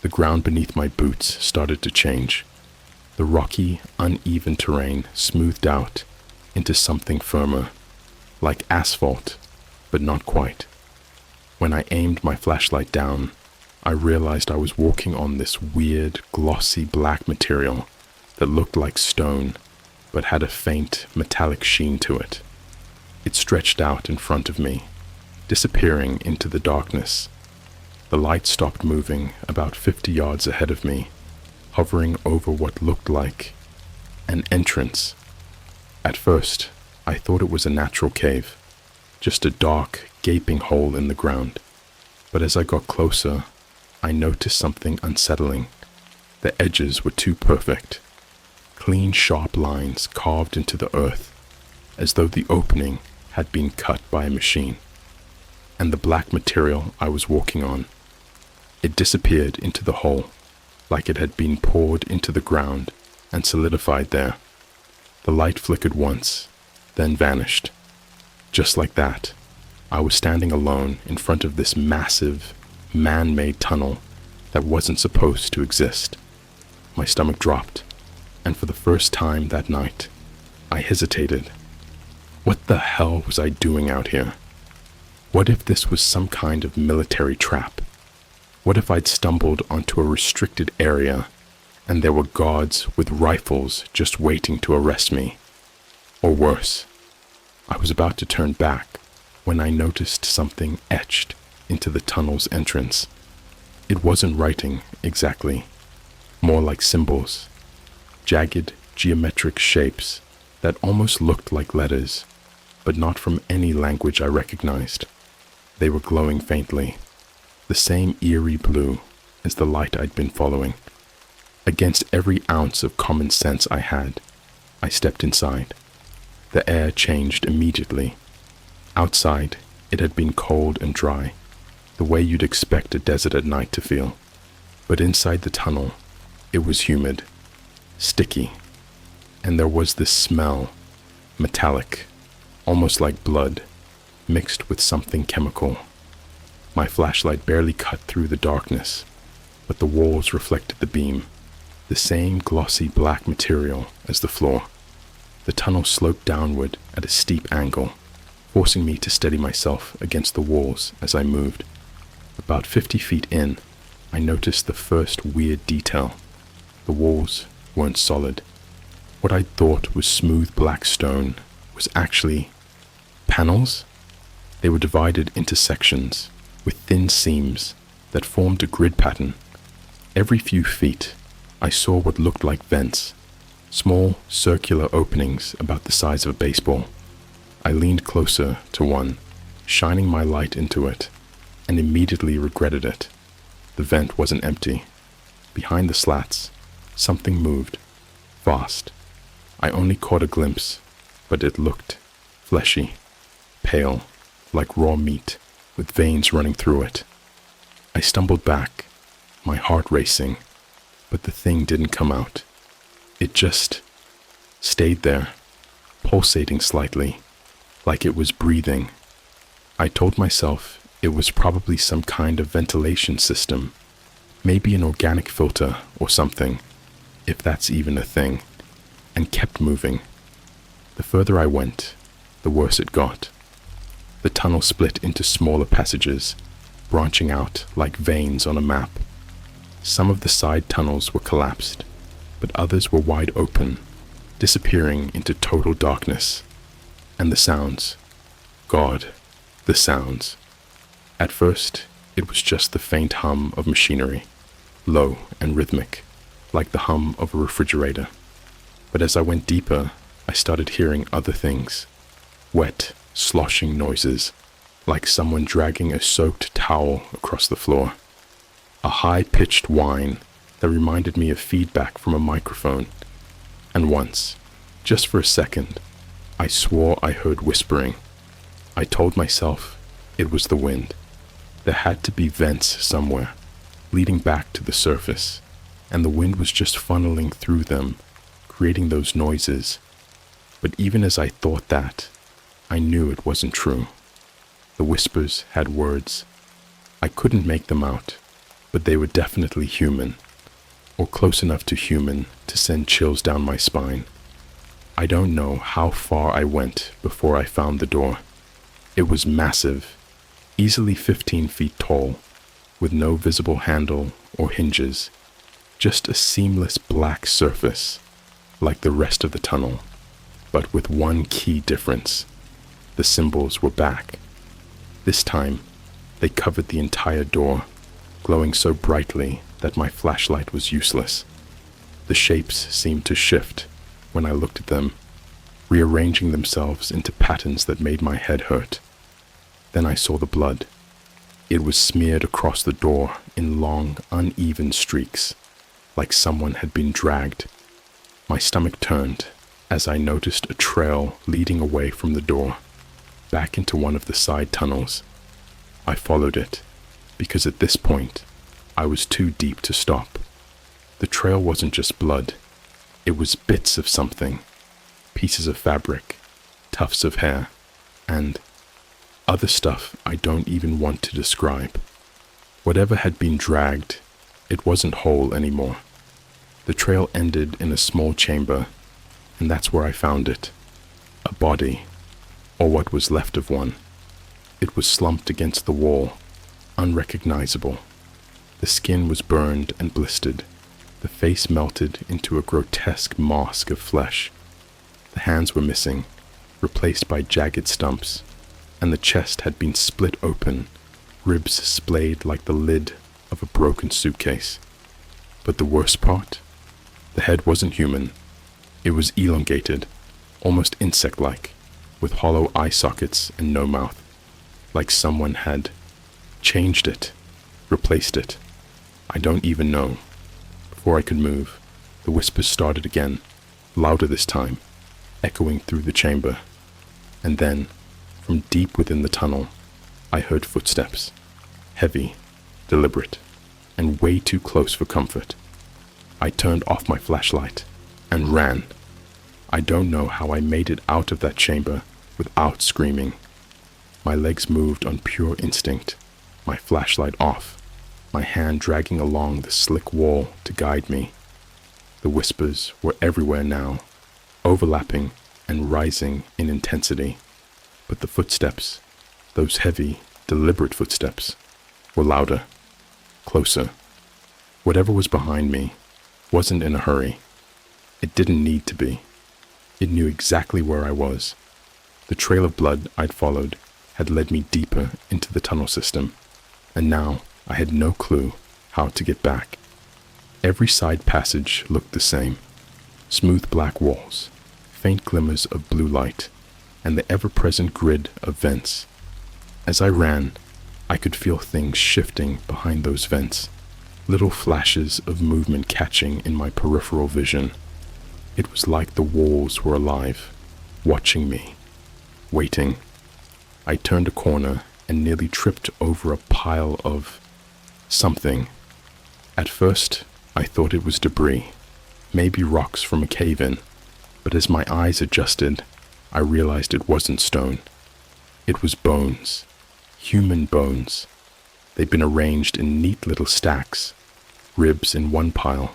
The ground beneath my boots started to change. The rocky, uneven terrain smoothed out into something firmer, like asphalt, but not quite. When I aimed my flashlight down, I realized I was walking on this weird, glossy black material that looked like stone, but had a faint, metallic sheen to it. It stretched out in front of me, disappearing into the darkness. The light stopped moving about 50 yards ahead of me, hovering over what looked like an entrance. At first, I thought it was a natural cave, just a dark, gaping hole in the ground. But as I got closer, I noticed something unsettling. The edges were too perfect. Clean, sharp lines carved into the earth, as though the opening had been cut by a machine. And the black material I was walking on, it disappeared into the hole, like it had been poured into the ground and solidified there. The light flickered once, then vanished. Just like that, I was standing alone in front of this massive, man-made tunnel that wasn't supposed to exist. My stomach dropped, and for the first time that night, I hesitated. What the hell was I doing out here? What if this was some kind of military trap? What if I'd stumbled onto a restricted area and there were guards with rifles just waiting to arrest me? Or worse, I was about to turn back when I noticed something etched into the tunnel's entrance. It wasn't writing exactly, more like symbols, jagged geometric shapes that almost looked like letters, but not from any language I recognized. They were glowing faintly, the same eerie blue as the light I'd been following. Against every ounce of common sense I had, I stepped inside. The air changed immediately. Outside, it had been cold and dry, the way you'd expect a desert at night to feel. But inside the tunnel, it was humid, sticky, and there was this smell, metallic, almost like blood, mixed with something chemical. My flashlight barely cut through the darkness, but the walls reflected the beam. the same glossy black material as the floor. The tunnel sloped downward at a steep angle, forcing me to steady myself against the walls as I moved. About 50 feet in, I noticed the first weird detail. The walls weren't solid. What I thought was smooth black stone was actually panels. They were divided into sections with thin seams that formed a grid pattern. Every few feet, I saw what looked like vents, small circular openings about the size of a baseball. I leaned closer to one, shining my light into it, and immediately regretted it. The vent wasn't empty. Behind the slats, something moved, fast. I only caught a glimpse, but it looked fleshy, pale, like raw meat, with veins running through it. I stumbled back, my heart racing, but the thing didn't come out. It just stayed there, pulsating slightly, like it was breathing. I told myself it was probably some kind of ventilation system, maybe an organic filter or something, if that's even a thing, and kept moving. The further I went, the worse it got. The tunnel split into smaller passages, branching out like veins on a map. Some of the side tunnels were collapsed, but others were wide open, disappearing into total darkness. And the sounds. God, the sounds. At first, it was just the faint hum of machinery, low and rhythmic, like the hum of a refrigerator. But as I went deeper, I started hearing other things. Wet, sloshing noises, like someone dragging a soaked towel across the floor. A high-pitched whine that reminded me of feedback from a microphone. And once, just for a second, I swore I heard whispering. I told myself it was the wind. There had to be vents somewhere, leading back to the surface, and the wind was just funneling through them, creating those noises. But even as I thought that, I knew it wasn't true. The whispers had words. I couldn't make them out, but they were definitely human, or close enough to human to send chills down my spine. I don't know how far I went before I found the door. It was massive, easily 15 feet tall, with no visible handle or hinges, just a seamless black surface, like the rest of the tunnel, but with one key difference. The symbols were back. This time, they covered the entire door, glowing so brightly that my flashlight was useless. The shapes seemed to shift when I looked at them, rearranging themselves into patterns that made my head hurt. Then I saw the blood. It was smeared across the door in long, uneven streaks, like someone had been dragged. My stomach turned as I noticed a trail leading away from the door, back into one of the side tunnels. I followed it, because at this point, I was too deep to stop. The trail wasn't just blood. It was bits of something, pieces of fabric, tufts of hair, and other stuff I don't even want to describe. Whatever had been dragged, it wasn't whole anymore. The trail ended in a small chamber, and that's where I found it. A body, or what was left of one. It was slumped against the wall, unrecognizable. The skin was burned and blistered. The face melted into a grotesque mask of flesh. The hands were missing, replaced by jagged stumps, and the chest had been split open, ribs splayed like the lid of a broken suitcase. But the worst part? The head wasn't human. It was elongated, almost insect-like, with hollow eye sockets and no mouth, like someone had changed it, replaced it. I don't even know. Before I could move, the whispers started again, louder this time, echoing through the chamber. And then, from deep within the tunnel, I heard footsteps, heavy, deliberate, and way too close for comfort. I turned off my flashlight and ran. I don't know how I made it out of that chamber without screaming. My legs moved on pure instinct, my flashlight off, my hand dragging along the slick wall to guide me. The whispers were everywhere now, overlapping and rising in intensity. But the footsteps, those heavy, deliberate footsteps, were louder, closer. Whatever was behind me wasn't in a hurry. It didn't need to be. It knew exactly where I was. The trail of blood I'd followed had led me deeper into the tunnel system, and now I had no clue how to get back. Every side passage looked the same. Smooth black walls, faint glimmers of blue light, and the ever-present grid of vents. As I ran, I could feel things shifting behind those vents, little flashes of movement catching in my peripheral vision. It was like the walls were alive, watching me, waiting. I turned a corner and nearly tripped over a pile of something. At first, I thought it was debris, maybe rocks from a cave-in, but as my eyes adjusted, I realized it wasn't stone. It was bones, human bones. They'd been arranged in neat little stacks, ribs in one pile,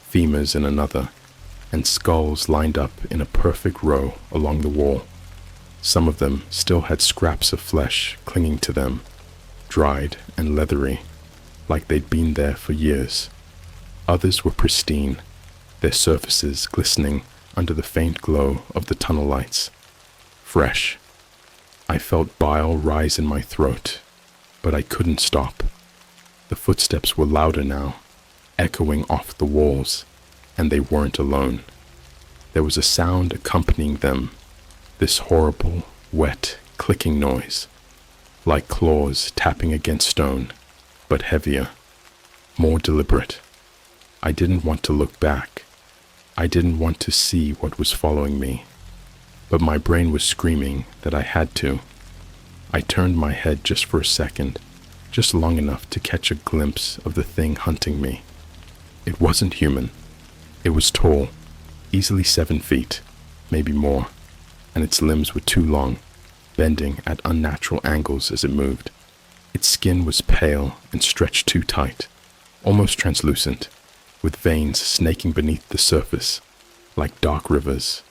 femurs in another, and skulls lined up in a perfect row along the wall. Some of them still had scraps of flesh clinging to them, dried and leathery, like they'd been there for years. Others were pristine, their surfaces glistening under the faint glow of the tunnel lights. Fresh. I felt bile rise in my throat, but I couldn't stop. The footsteps were louder now, echoing off the walls, and they weren't alone. There was a sound accompanying them, this horrible, wet, clicking noise, like claws tapping against stone, but heavier, more deliberate. I didn't want to look back. I didn't want to see what was following me, but my brain was screaming that I had to. I turned my head just for a second, just long enough to catch a glimpse of the thing hunting me. It wasn't human. It was tall, easily 7 feet, maybe more, and its limbs were too long, bending at unnatural angles as it moved. Its skin was pale and stretched too tight, almost translucent, with veins snaking beneath the surface, like dark rivers.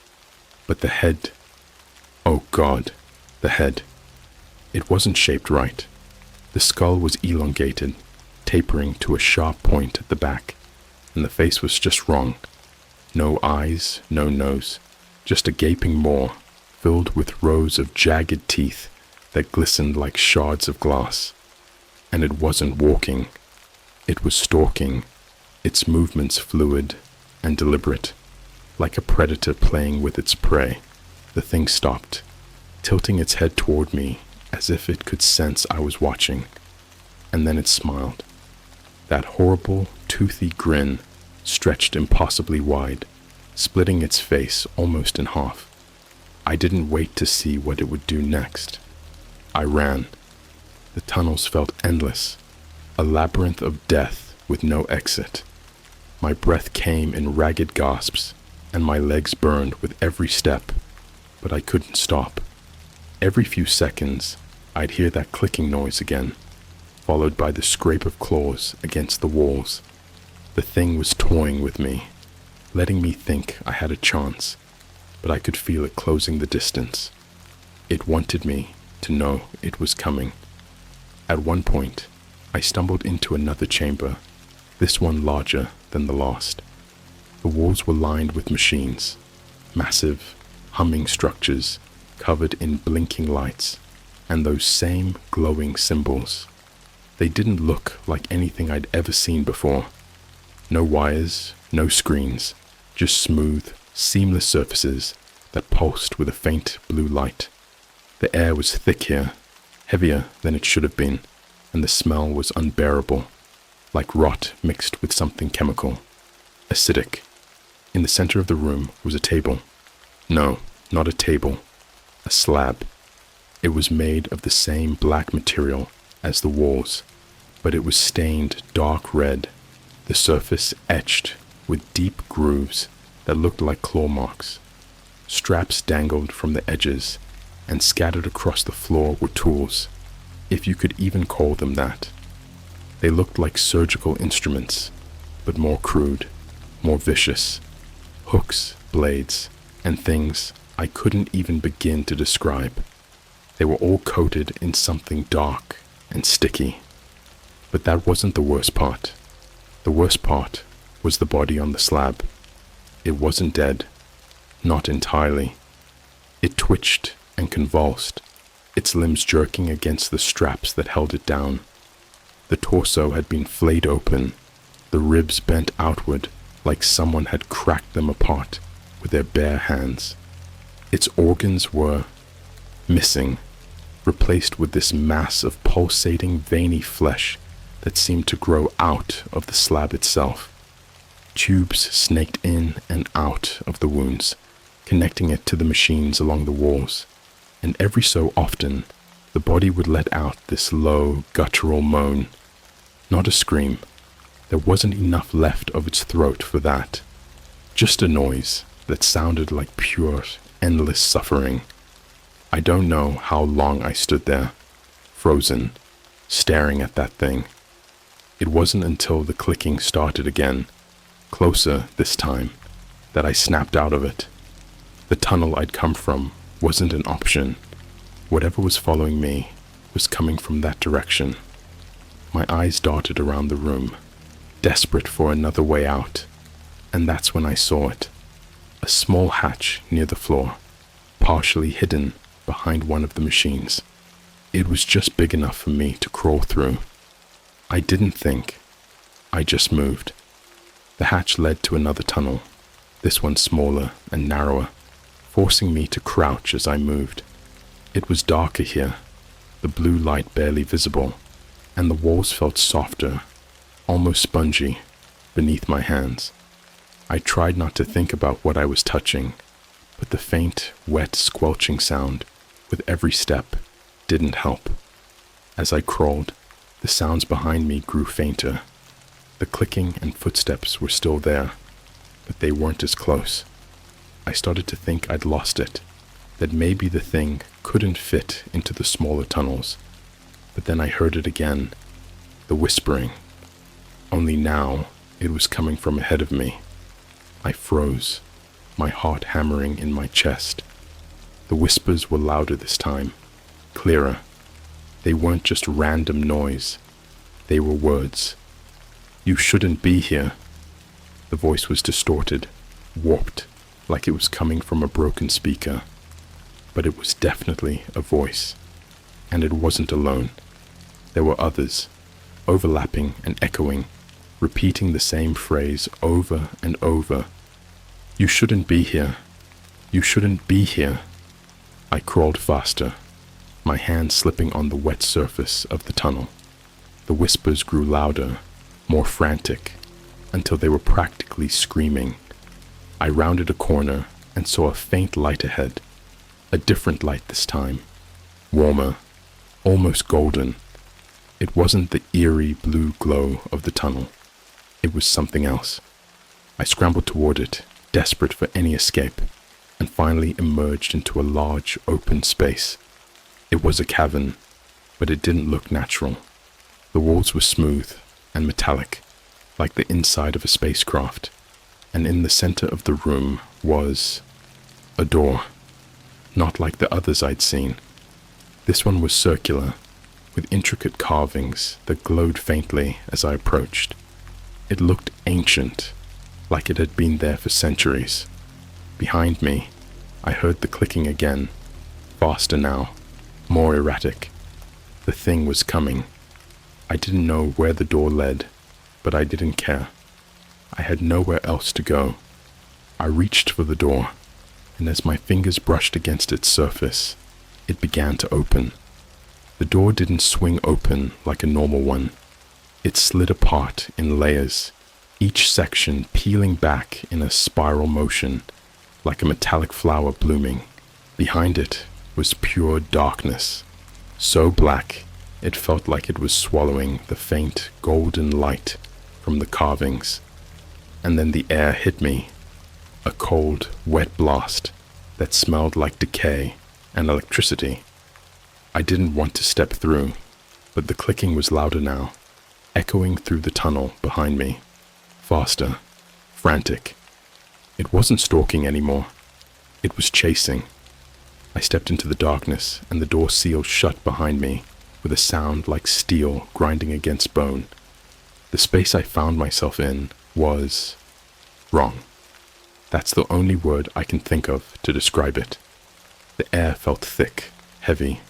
But the head, oh God, the head. It wasn't shaped right. The skull was elongated, tapering to a sharp point at the back, and the face was just wrong. No eyes, no nose, just a gaping maw filled with rows of jagged teeth that glistened like shards of glass. And it wasn't walking. It was stalking, its movements fluid and deliberate, like a predator playing with its prey. The thing stopped, tilting its head toward me as if it could sense I was watching, and then it smiled. That horrible, toothy grin stretched impossibly wide, splitting its face almost in half. I didn't wait to see what it would do next. I ran. The tunnels felt endless, a labyrinth of death with no exit. My breath came in ragged gasps, and my legs burned with every step, but I couldn't stop. Every few seconds, I'd hear that clicking noise again, followed by the scrape of claws against the walls. The thing was toying with me, letting me think I had a chance, but I could feel it closing the distance. It wanted me to know it was coming. At one point, I stumbled into another chamber, this one larger than the last. The walls were lined with machines, massive, humming structures covered in blinking lights, and those same glowing symbols. They didn't look like anything I'd ever seen before. No wires, no screens, just smooth, seamless surfaces that pulsed with a faint blue light. The air was thick here, heavier than it should have been, and the smell was unbearable, like rot mixed with something chemical, acidic. In the center of the room was a table. No, not a table, a slab. It was made of the same black material as the walls, but it was stained dark red, the surface etched with deep grooves that looked like claw marks. Straps dangled from the edges, and scattered across the floor were tools, if you could even call them that. They looked like surgical instruments, but more crude, more vicious. Hooks, blades, and things I couldn't even begin to describe. They were all coated in something dark and sticky. But that wasn't the worst part. The worst part was the body on the slab. It wasn't dead. Not entirely. It twitched and convulsed, its limbs jerking against the straps that held it down. The torso had been flayed open, the ribs bent outward like someone had cracked them apart with their bare hands. Its organs were missing, replaced with this mass of pulsating, veiny flesh that seemed to grow out of the slab itself. Tubes snaked in and out of the wounds, connecting it to the machines along the walls, and every so often the body would let out this low, guttural moan. Not a scream. There wasn't enough left of its throat for that. Just a noise that sounded like pure, endless suffering. I don't know how long I stood there, frozen, staring at that thing. It wasn't until the clicking started again, closer this time, that I snapped out of it. The tunnel I'd come from wasn't an option. Whatever was following me was coming from that direction. My eyes darted around the room, desperate for another way out, and that's when I saw it. A small hatch near the floor, partially hidden behind one of the machines. It was just big enough for me to crawl through. I didn't think. I just moved. The hatch led to another tunnel, this one smaller and narrower, forcing me to crouch as I moved. It was darker here, the blue light barely visible, and the walls felt softer, almost spongy, beneath my hands. I tried not to think about what I was touching, but the faint, wet, squelching sound with every step didn't help. As I crawled, the sounds behind me grew fainter. The clicking and footsteps were still there, but they weren't as close. I started to think I'd lost it, that maybe the thing couldn't fit into the smaller tunnels. But then I heard it again, the whispering. Only now it was coming from ahead of me. I froze, my heart hammering in my chest. The whispers were louder this time, clearer. They weren't just random noise. They were words. "You shouldn't be here." The voice was distorted, warped, like it was coming from a broken speaker. But it was definitely a voice, and it wasn't alone. There were others, overlapping and echoing, repeating the same phrase over and over. "You shouldn't be here. You shouldn't be here." I crawled faster, my hand slipping on the wet surface of the tunnel. The whispers grew louder, more frantic, until they were practically screaming. I rounded a corner and saw a faint light ahead, a different light this time, warmer, almost golden. It wasn't the eerie blue glow of the tunnel. It was something else. I scrambled toward it, desperate for any escape, and finally emerged into a large, open space. It was a cavern, but it didn't look natural. The walls were smooth and metallic, like the inside of a spacecraft, and in the center of the room was a door, not like the others I'd seen. This one was circular, with intricate carvings that glowed faintly as I approached. It looked ancient, like it had been there for centuries. Behind me, I heard the clicking again, faster now, more erratic. The thing was coming. I didn't know where the door led, but I didn't care. I had nowhere else to go. I reached for the door, and as my fingers brushed against its surface, it began to open. The door didn't swing open like a normal one. It slid apart in layers, each section peeling back in a spiral motion, like a metallic flower blooming. Behind it was pure darkness, so black it felt like it was swallowing the faint golden light from the carvings. And then the air hit me, a cold, wet blast that smelled like decay and electricity. I didn't want to step through, but the clicking was louder now, echoing through the tunnel behind me. Faster, frantic. It wasn't stalking anymore. It was chasing. I stepped into the darkness, and the door sealed shut behind me with a sound like steel grinding against bone. The space I found myself in was wrong. That's the only word I can think of to describe it. The air felt thick, heavy,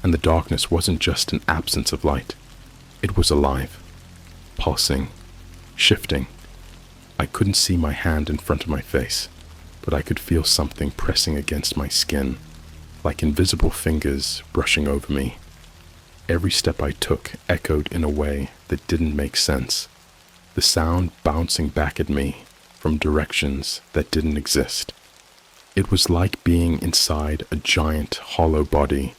and the darkness wasn't just an absence of light. It was alive, pulsing, shifting. I couldn't see my hand in front of my face, but I could feel something pressing against my skin, like invisible fingers brushing over me. Every step I took echoed in a way that didn't make sense, the sound bouncing back at me from directions that didn't exist. It was like being inside a giant hollow body,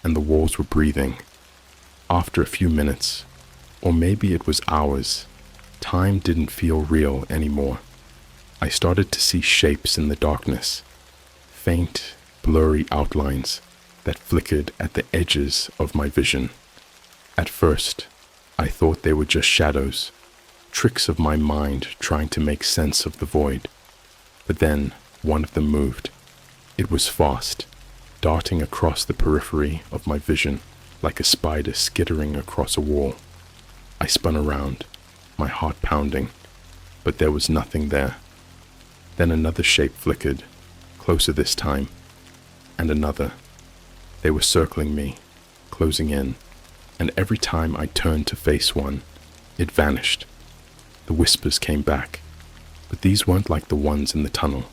and the walls were breathing. After a few minutes, or maybe it was hours, time didn't feel real anymore. I started to see shapes in the darkness, faint, blurry outlines that flickered at the edges of my vision. At first, I thought they were just shadows, tricks of my mind trying to make sense of the void. But then, one of them moved. It was fast, darting across the periphery of my vision like a spider skittering across a wall. I spun around, my heart pounding, but there was nothing there. Then another shape flickered, closer this time, and another. They were circling me, closing in, and every time I turned to face one, it vanished. The whispers came back, but these weren't like the ones in the tunnel.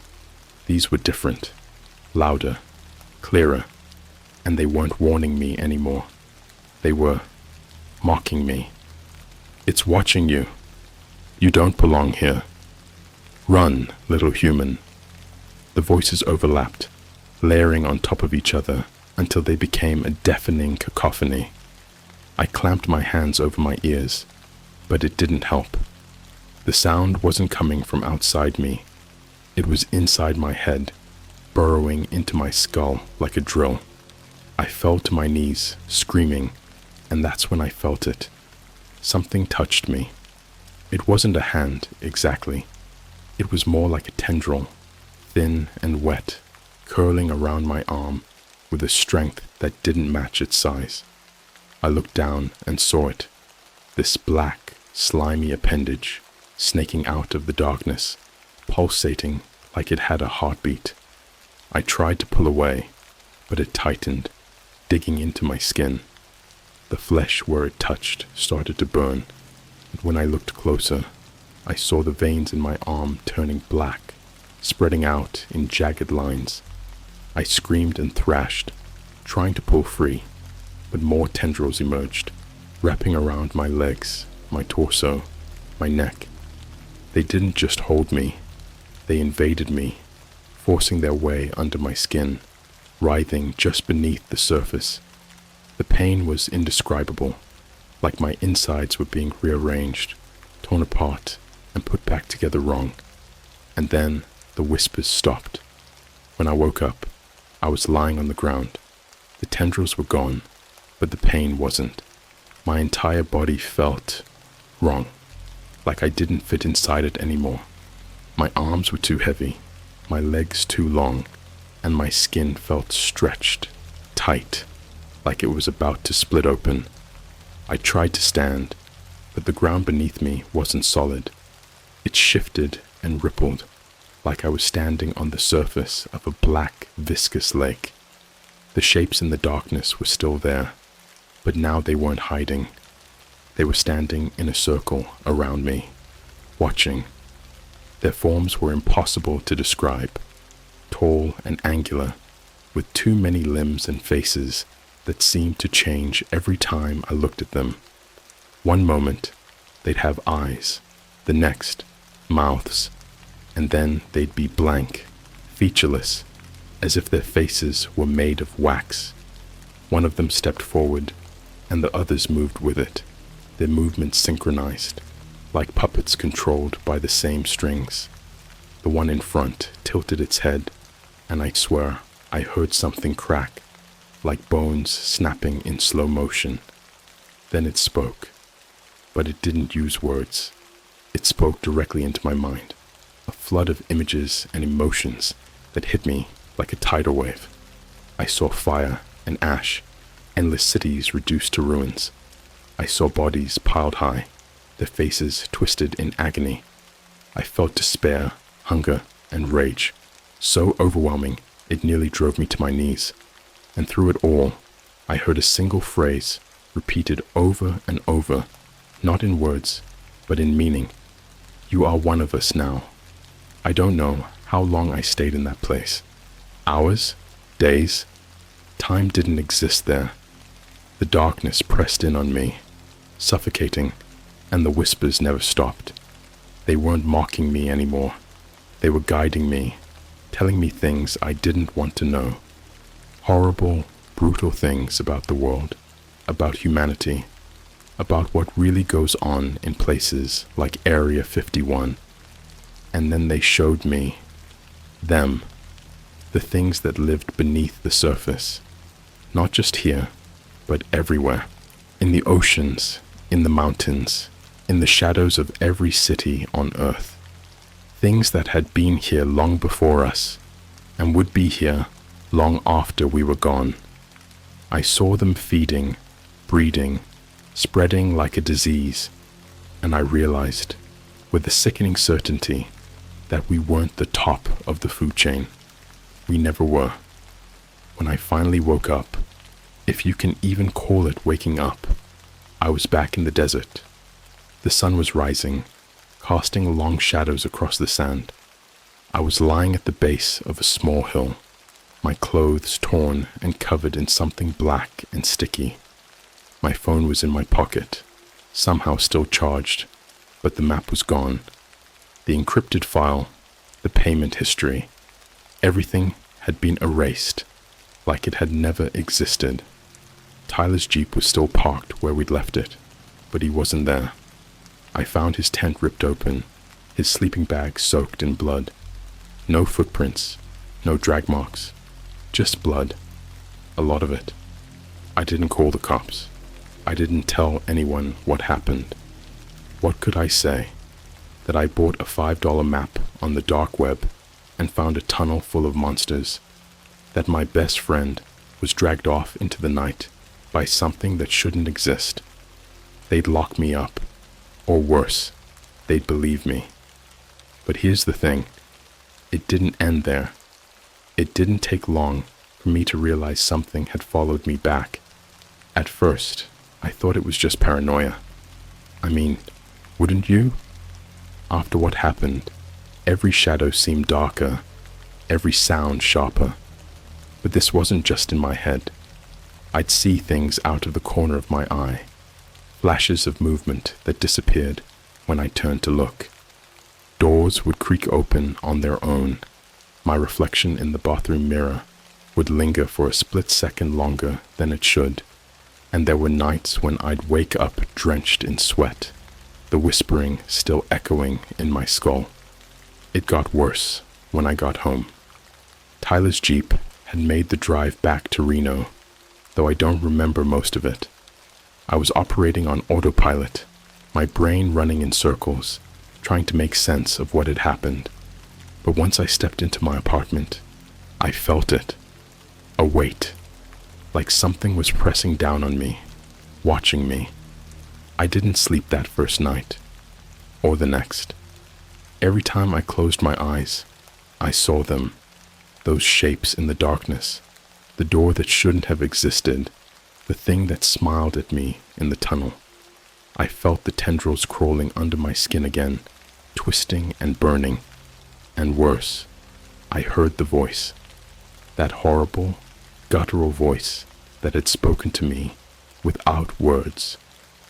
These were different, louder, clearer, and they weren't warning me anymore. They were mocking me. It's watching you. You don't belong here. Run, little human. The voices overlapped, layering on top of each other until they became a deafening cacophony. I clamped my hands over my ears, but it didn't help. The sound wasn't coming from outside me. It was inside my head, burrowing into my skull like a drill. I fell to my knees, screaming, and that's when I felt it. Something touched me. It wasn't a hand, exactly. It was more like a tendril, thin and wet, curling around my arm with a strength that didn't match its size. I looked down and saw it, this black, slimy appendage, snaking out of the darkness, pulsating like it had a heartbeat. I tried to pull away, but it tightened, digging into my skin. The flesh where it touched started to burn, and when I looked closer, I saw the veins in my arm turning black, spreading out in jagged lines. I screamed and thrashed, trying to pull free, but more tendrils emerged, wrapping around my legs, my torso, my neck. They didn't just hold me, they invaded me, forcing their way under my skin, writhing just beneath the surface. The pain was indescribable, like my insides were being rearranged, torn apart, and put back together wrong. And then the whispers stopped. When I woke up, I was lying on the ground. The tendrils were gone, but the pain wasn't. My entire body felt wrong, like I didn't fit inside it anymore. My arms were too heavy, my legs too long, and my skin felt stretched, tight, like it was about to split open. I tried to stand, but the ground beneath me wasn't solid. It shifted and rippled, like I was standing on the surface of a black, viscous lake. The shapes in the darkness were still there, but now they weren't hiding. They were standing in a circle around me, watching. Their forms were impossible to describe, tall and angular, with too many limbs and faces that seemed to change every time I looked at them. One moment, they'd have eyes, the next, mouths, and then they'd be blank, featureless, as if their faces were made of wax. One of them stepped forward, and the others moved with it, their movements synchronized, like puppets controlled by the same strings. The one in front tilted its head, and I swear I heard something crack, like bones snapping in slow motion. Then it spoke, but it didn't use words. It spoke directly into my mind. a flood of images and emotions that hit me like a tidal wave. I saw fire and ash, endless cities reduced to ruins. I saw bodies piled high, their faces twisted in agony. I felt despair, hunger, and rage, so overwhelming it nearly drove me to my knees. And through it all, I heard a single phrase repeated over and over, not in words, but in meaning. You are one of us now. I don't know how long I stayed in that place. Hours? Days? Time didn't exist there. The darkness pressed in on me, suffocating, and the whispers never stopped. They weren't mocking me anymore. They were guiding me, telling me things I didn't want to know. Horrible, brutal things about the world, about humanity, about what really goes on in places like Area 51. And then they showed me them, the things that lived beneath the surface, not just here, but everywhere, in the oceans, in the mountains, in the shadows of every city on Earth. Things that had been here long before us, and would be here long after we were gone. I saw them feeding, breeding, spreading like a disease, and I realized, with a sickening certainty, that we weren't the top of the food chain. We never were. When I finally woke up, if you can even call it waking up, I was back in the desert. The sun was rising, casting long shadows across the sand. I was lying at the base of a small hill, my clothes torn and covered in something black and sticky. My phone was in my pocket, somehow still charged, but the map was gone. The encrypted file, the payment history, everything had been erased, like it had never existed. Tyler's Jeep was still parked where we'd left it, but he wasn't there. I found his tent ripped open, his sleeping bag soaked in blood. No footprints, no drag marks, just blood, a lot of it. I didn't call the cops. I didn't tell anyone what happened. What could I say? That I bought a $5 map on the dark web and found a tunnel full of monsters. That my best friend was dragged off into the night by something that shouldn't exist. They'd lock me up, or worse, they'd believe me. But here's the thing, it didn't end there. It didn't take long for me to realize something had followed me back. At first, I thought it was just paranoia. I mean, wouldn't you? After what happened, every shadow seemed darker, every sound sharper. But this wasn't just in my head. I'd see things out of the corner of my eye, flashes of movement that disappeared when I turned to look. Doors would creak open on their own. My reflection in the bathroom mirror would linger for a split second longer than it should, and there were nights when I'd wake up drenched in sweat, the whispering still echoing in my skull. It got worse when I got home. Tyler's Jeep had made the drive back to Reno, though I don't remember most of it. I was operating on autopilot, my brain running in circles, trying to make sense of what had happened. But once I stepped into my apartment, I felt it. A weight, like something was pressing down on me, watching me. I didn't sleep that first night, or the next. Every time I closed my eyes, I saw them, those shapes in the darkness, the door that shouldn't have existed, the thing that smiled at me in the tunnel. I felt the tendrils crawling under my skin again, twisting and burning. And worse, I heard the voice, that horrible, guttural voice that had spoken to me without words,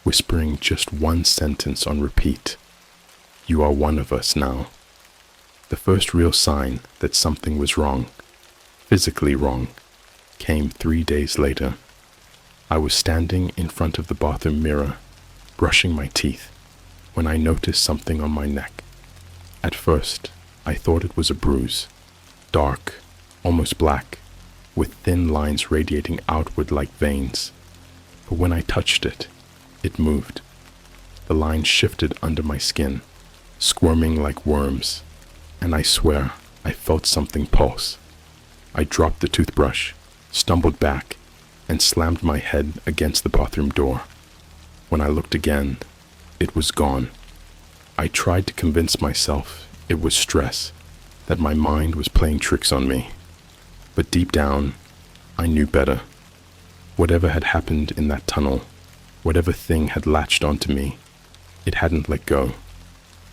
whispering just one sentence on repeat. You are one of us now. The first real sign that something was wrong, physically wrong, came 3 days later. I was standing in front of the bathroom mirror, brushing my teeth, when I noticed something on my neck. At first, I thought it was a bruise, dark, almost black, with thin lines radiating outward like veins. But when I touched it, it moved. The lines shifted under my skin, squirming like worms. and I swear I felt something pulse. I dropped the toothbrush, stumbled back, and slammed my head against the bathroom door. When I looked again, it was gone. I tried to convince myself it was stress, that my mind was playing tricks on me. But deep down, I knew better. Whatever had happened in that tunnel, whatever thing had latched onto me, it hadn't let go.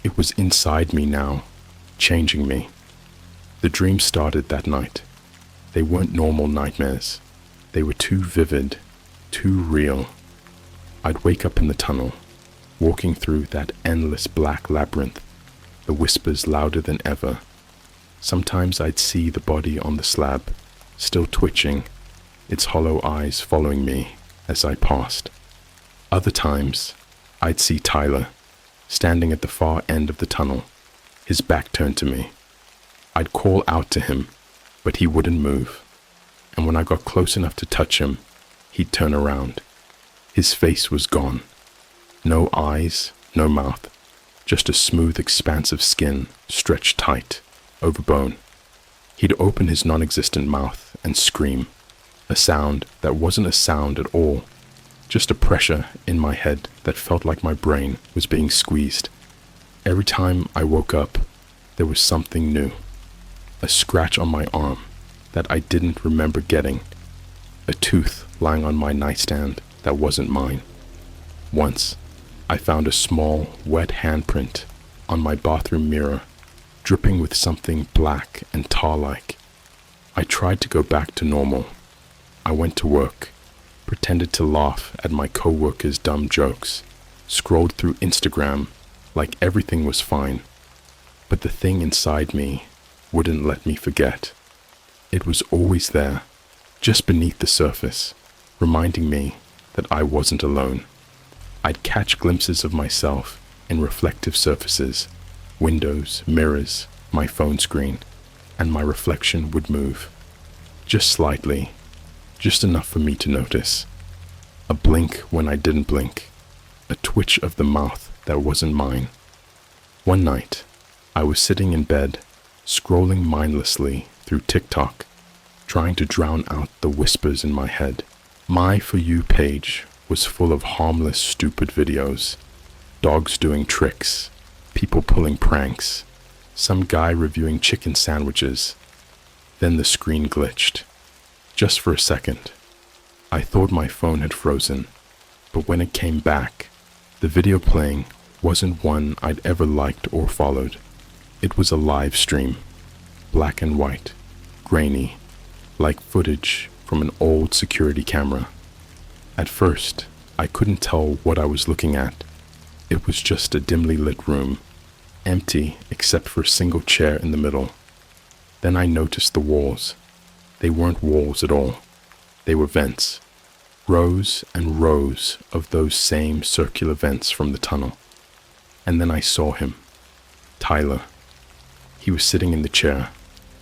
It was inside me now, changing me. The dreams started that night. They weren't normal nightmares. They were too vivid, too real. I'd wake up in the tunnel, walking through that endless black labyrinth, the whispers louder than ever. Sometimes I'd see the body on the slab, still twitching, its hollow eyes following me as I passed. Other times, I'd see Tyler, standing at the far end of the tunnel, his back turned to me. I'd call out to him, but he wouldn't move. And when I got close enough to touch him, he'd turn around. His face was gone. No eyes, no mouth, just a smooth expanse of skin stretched tight, over bone. He'd open his non-existent mouth and scream, a sound that wasn't a sound at all, just a pressure in my head that felt like my brain was being squeezed. Every time I woke up, there was something new. A scratch on my arm that I didn't remember getting, a tooth lying on my nightstand that wasn't mine. Once, I found a small, wet handprint on my bathroom mirror, dripping with something black and tar-like. I tried to go back to normal. I went to work, pretended to laugh at my co-workers' dumb jokes, scrolled through Instagram like everything was fine. But the thing inside me wouldn't let me forget. It was always there, just beneath the surface, reminding me that I wasn't alone. I'd catch glimpses of myself in reflective surfaces, windows, mirrors, my phone screen, and my reflection would move. Just slightly, just enough for me to notice. A blink when I didn't blink, a twitch of the mouth that wasn't mine. One night, I was sitting in bed, scrolling mindlessly through TikTok, trying to drown out the whispers in my head. My For You page was full of harmless, stupid videos. Dogs doing tricks, people pulling pranks, some guy reviewing chicken sandwiches. Then the screen glitched. Just for a second. I thought my phone had frozen, but when it came back, the video playing wasn't one I'd ever liked or followed. It was a live stream, black and white, grainy, like footage from an old security camera. At first, I couldn't tell what I was looking at. It was just a dimly lit room, empty except for a single chair in the middle. Then I noticed the walls. They weren't walls at all. They were vents, rows and rows of those same circular vents from the tunnel. And then I saw him, Tyler. He was sitting in the chair,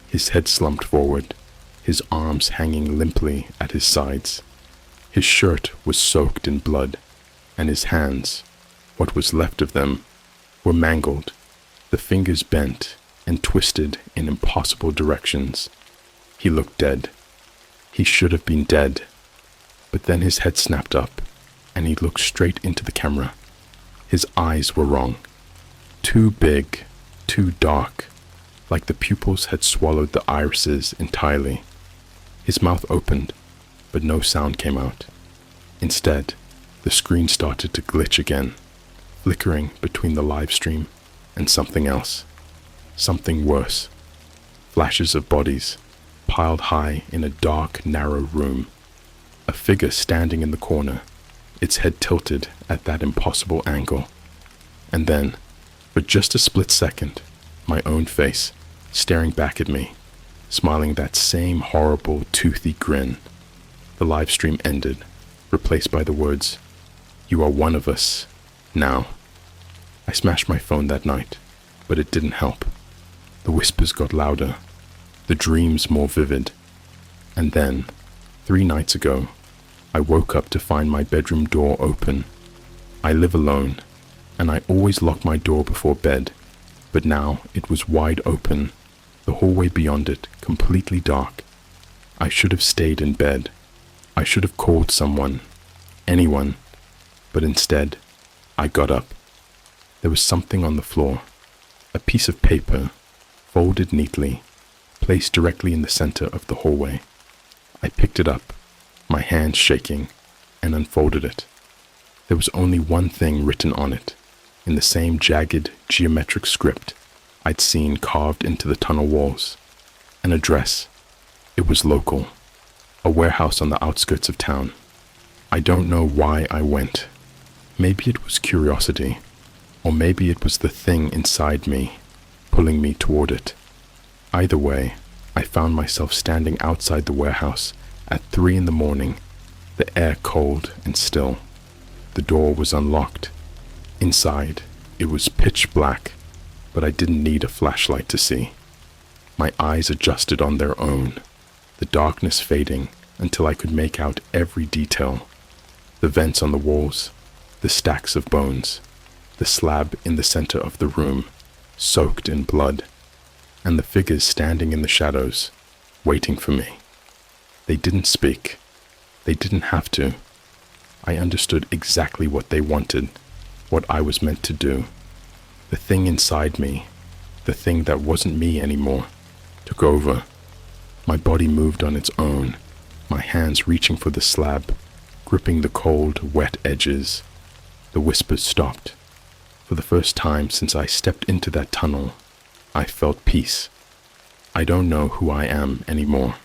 his head slumped forward, his arms hanging limply at his sides. His shirt was soaked in blood, and his hands, what was left of them, were mangled, the fingers bent and twisted in impossible directions. He looked dead. He should have been dead. But then his head snapped up, and he looked straight into the camera. His eyes were wrong. Too big, too dark, like the pupils had swallowed the irises entirely. His mouth opened, but no sound came out. Instead, the screen started to glitch again, flickering between the live stream and something else. Something worse. Flashes of bodies, piled high in a dark, narrow room. A figure standing in the corner, its head tilted at that impossible angle. And then, for just a split second, my own face, staring back at me, smiling that same horrible, toothy grin. The live stream ended, replaced by the words, "You are one of us, now." I smashed my phone that night, but it didn't help. The whispers got louder, the dreams more vivid. And then, 3 nights ago, I woke up to find my bedroom door open. I live alone, and I always lock my door before bed, But now it was wide open, the hallway beyond it completely dark. I should have stayed in bed. I should have called someone, anyone, but instead, I got up. There was something on the floor, a piece of paper, folded neatly, placed directly in the center of the hallway. I picked it up, my hands shaking, and unfolded it. There was only one thing written on it, in the same jagged, geometric script I'd seen carved into the tunnel walls. An address. It was local, a warehouse on the outskirts of town. I don't know why I went. Maybe it was curiosity, or maybe it was the thing inside me, pulling me toward it. Either way, I found myself standing outside the warehouse at 3 a.m, the air cold and still. The door was unlocked. Inside, it was pitch black, but I didn't need a flashlight to see. My eyes adjusted on their own, the darkness fading until I could make out every detail. The vents on the walls, the stacks of bones, the slab in the center of the room, soaked in blood, and the figures standing in the shadows, waiting for me. They didn't speak. They didn't have to. I understood exactly what they wanted, what I was meant to do. The thing inside me, the thing that wasn't me anymore, took over. My body moved on its own, my hands reaching for the slab, gripping the cold, wet edges. The whispers stopped. For the first time since I stepped into that tunnel, I felt peace. I don't know who I am anymore,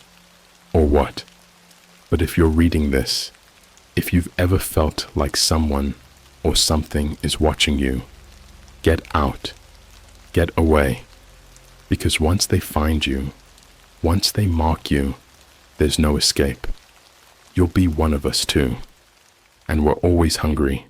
or what, but if you're reading this, if you've ever felt like someone or something is watching you, get out, get away, because once they find you, once they mark you, there's no escape. You'll be one of us too, and we're always hungry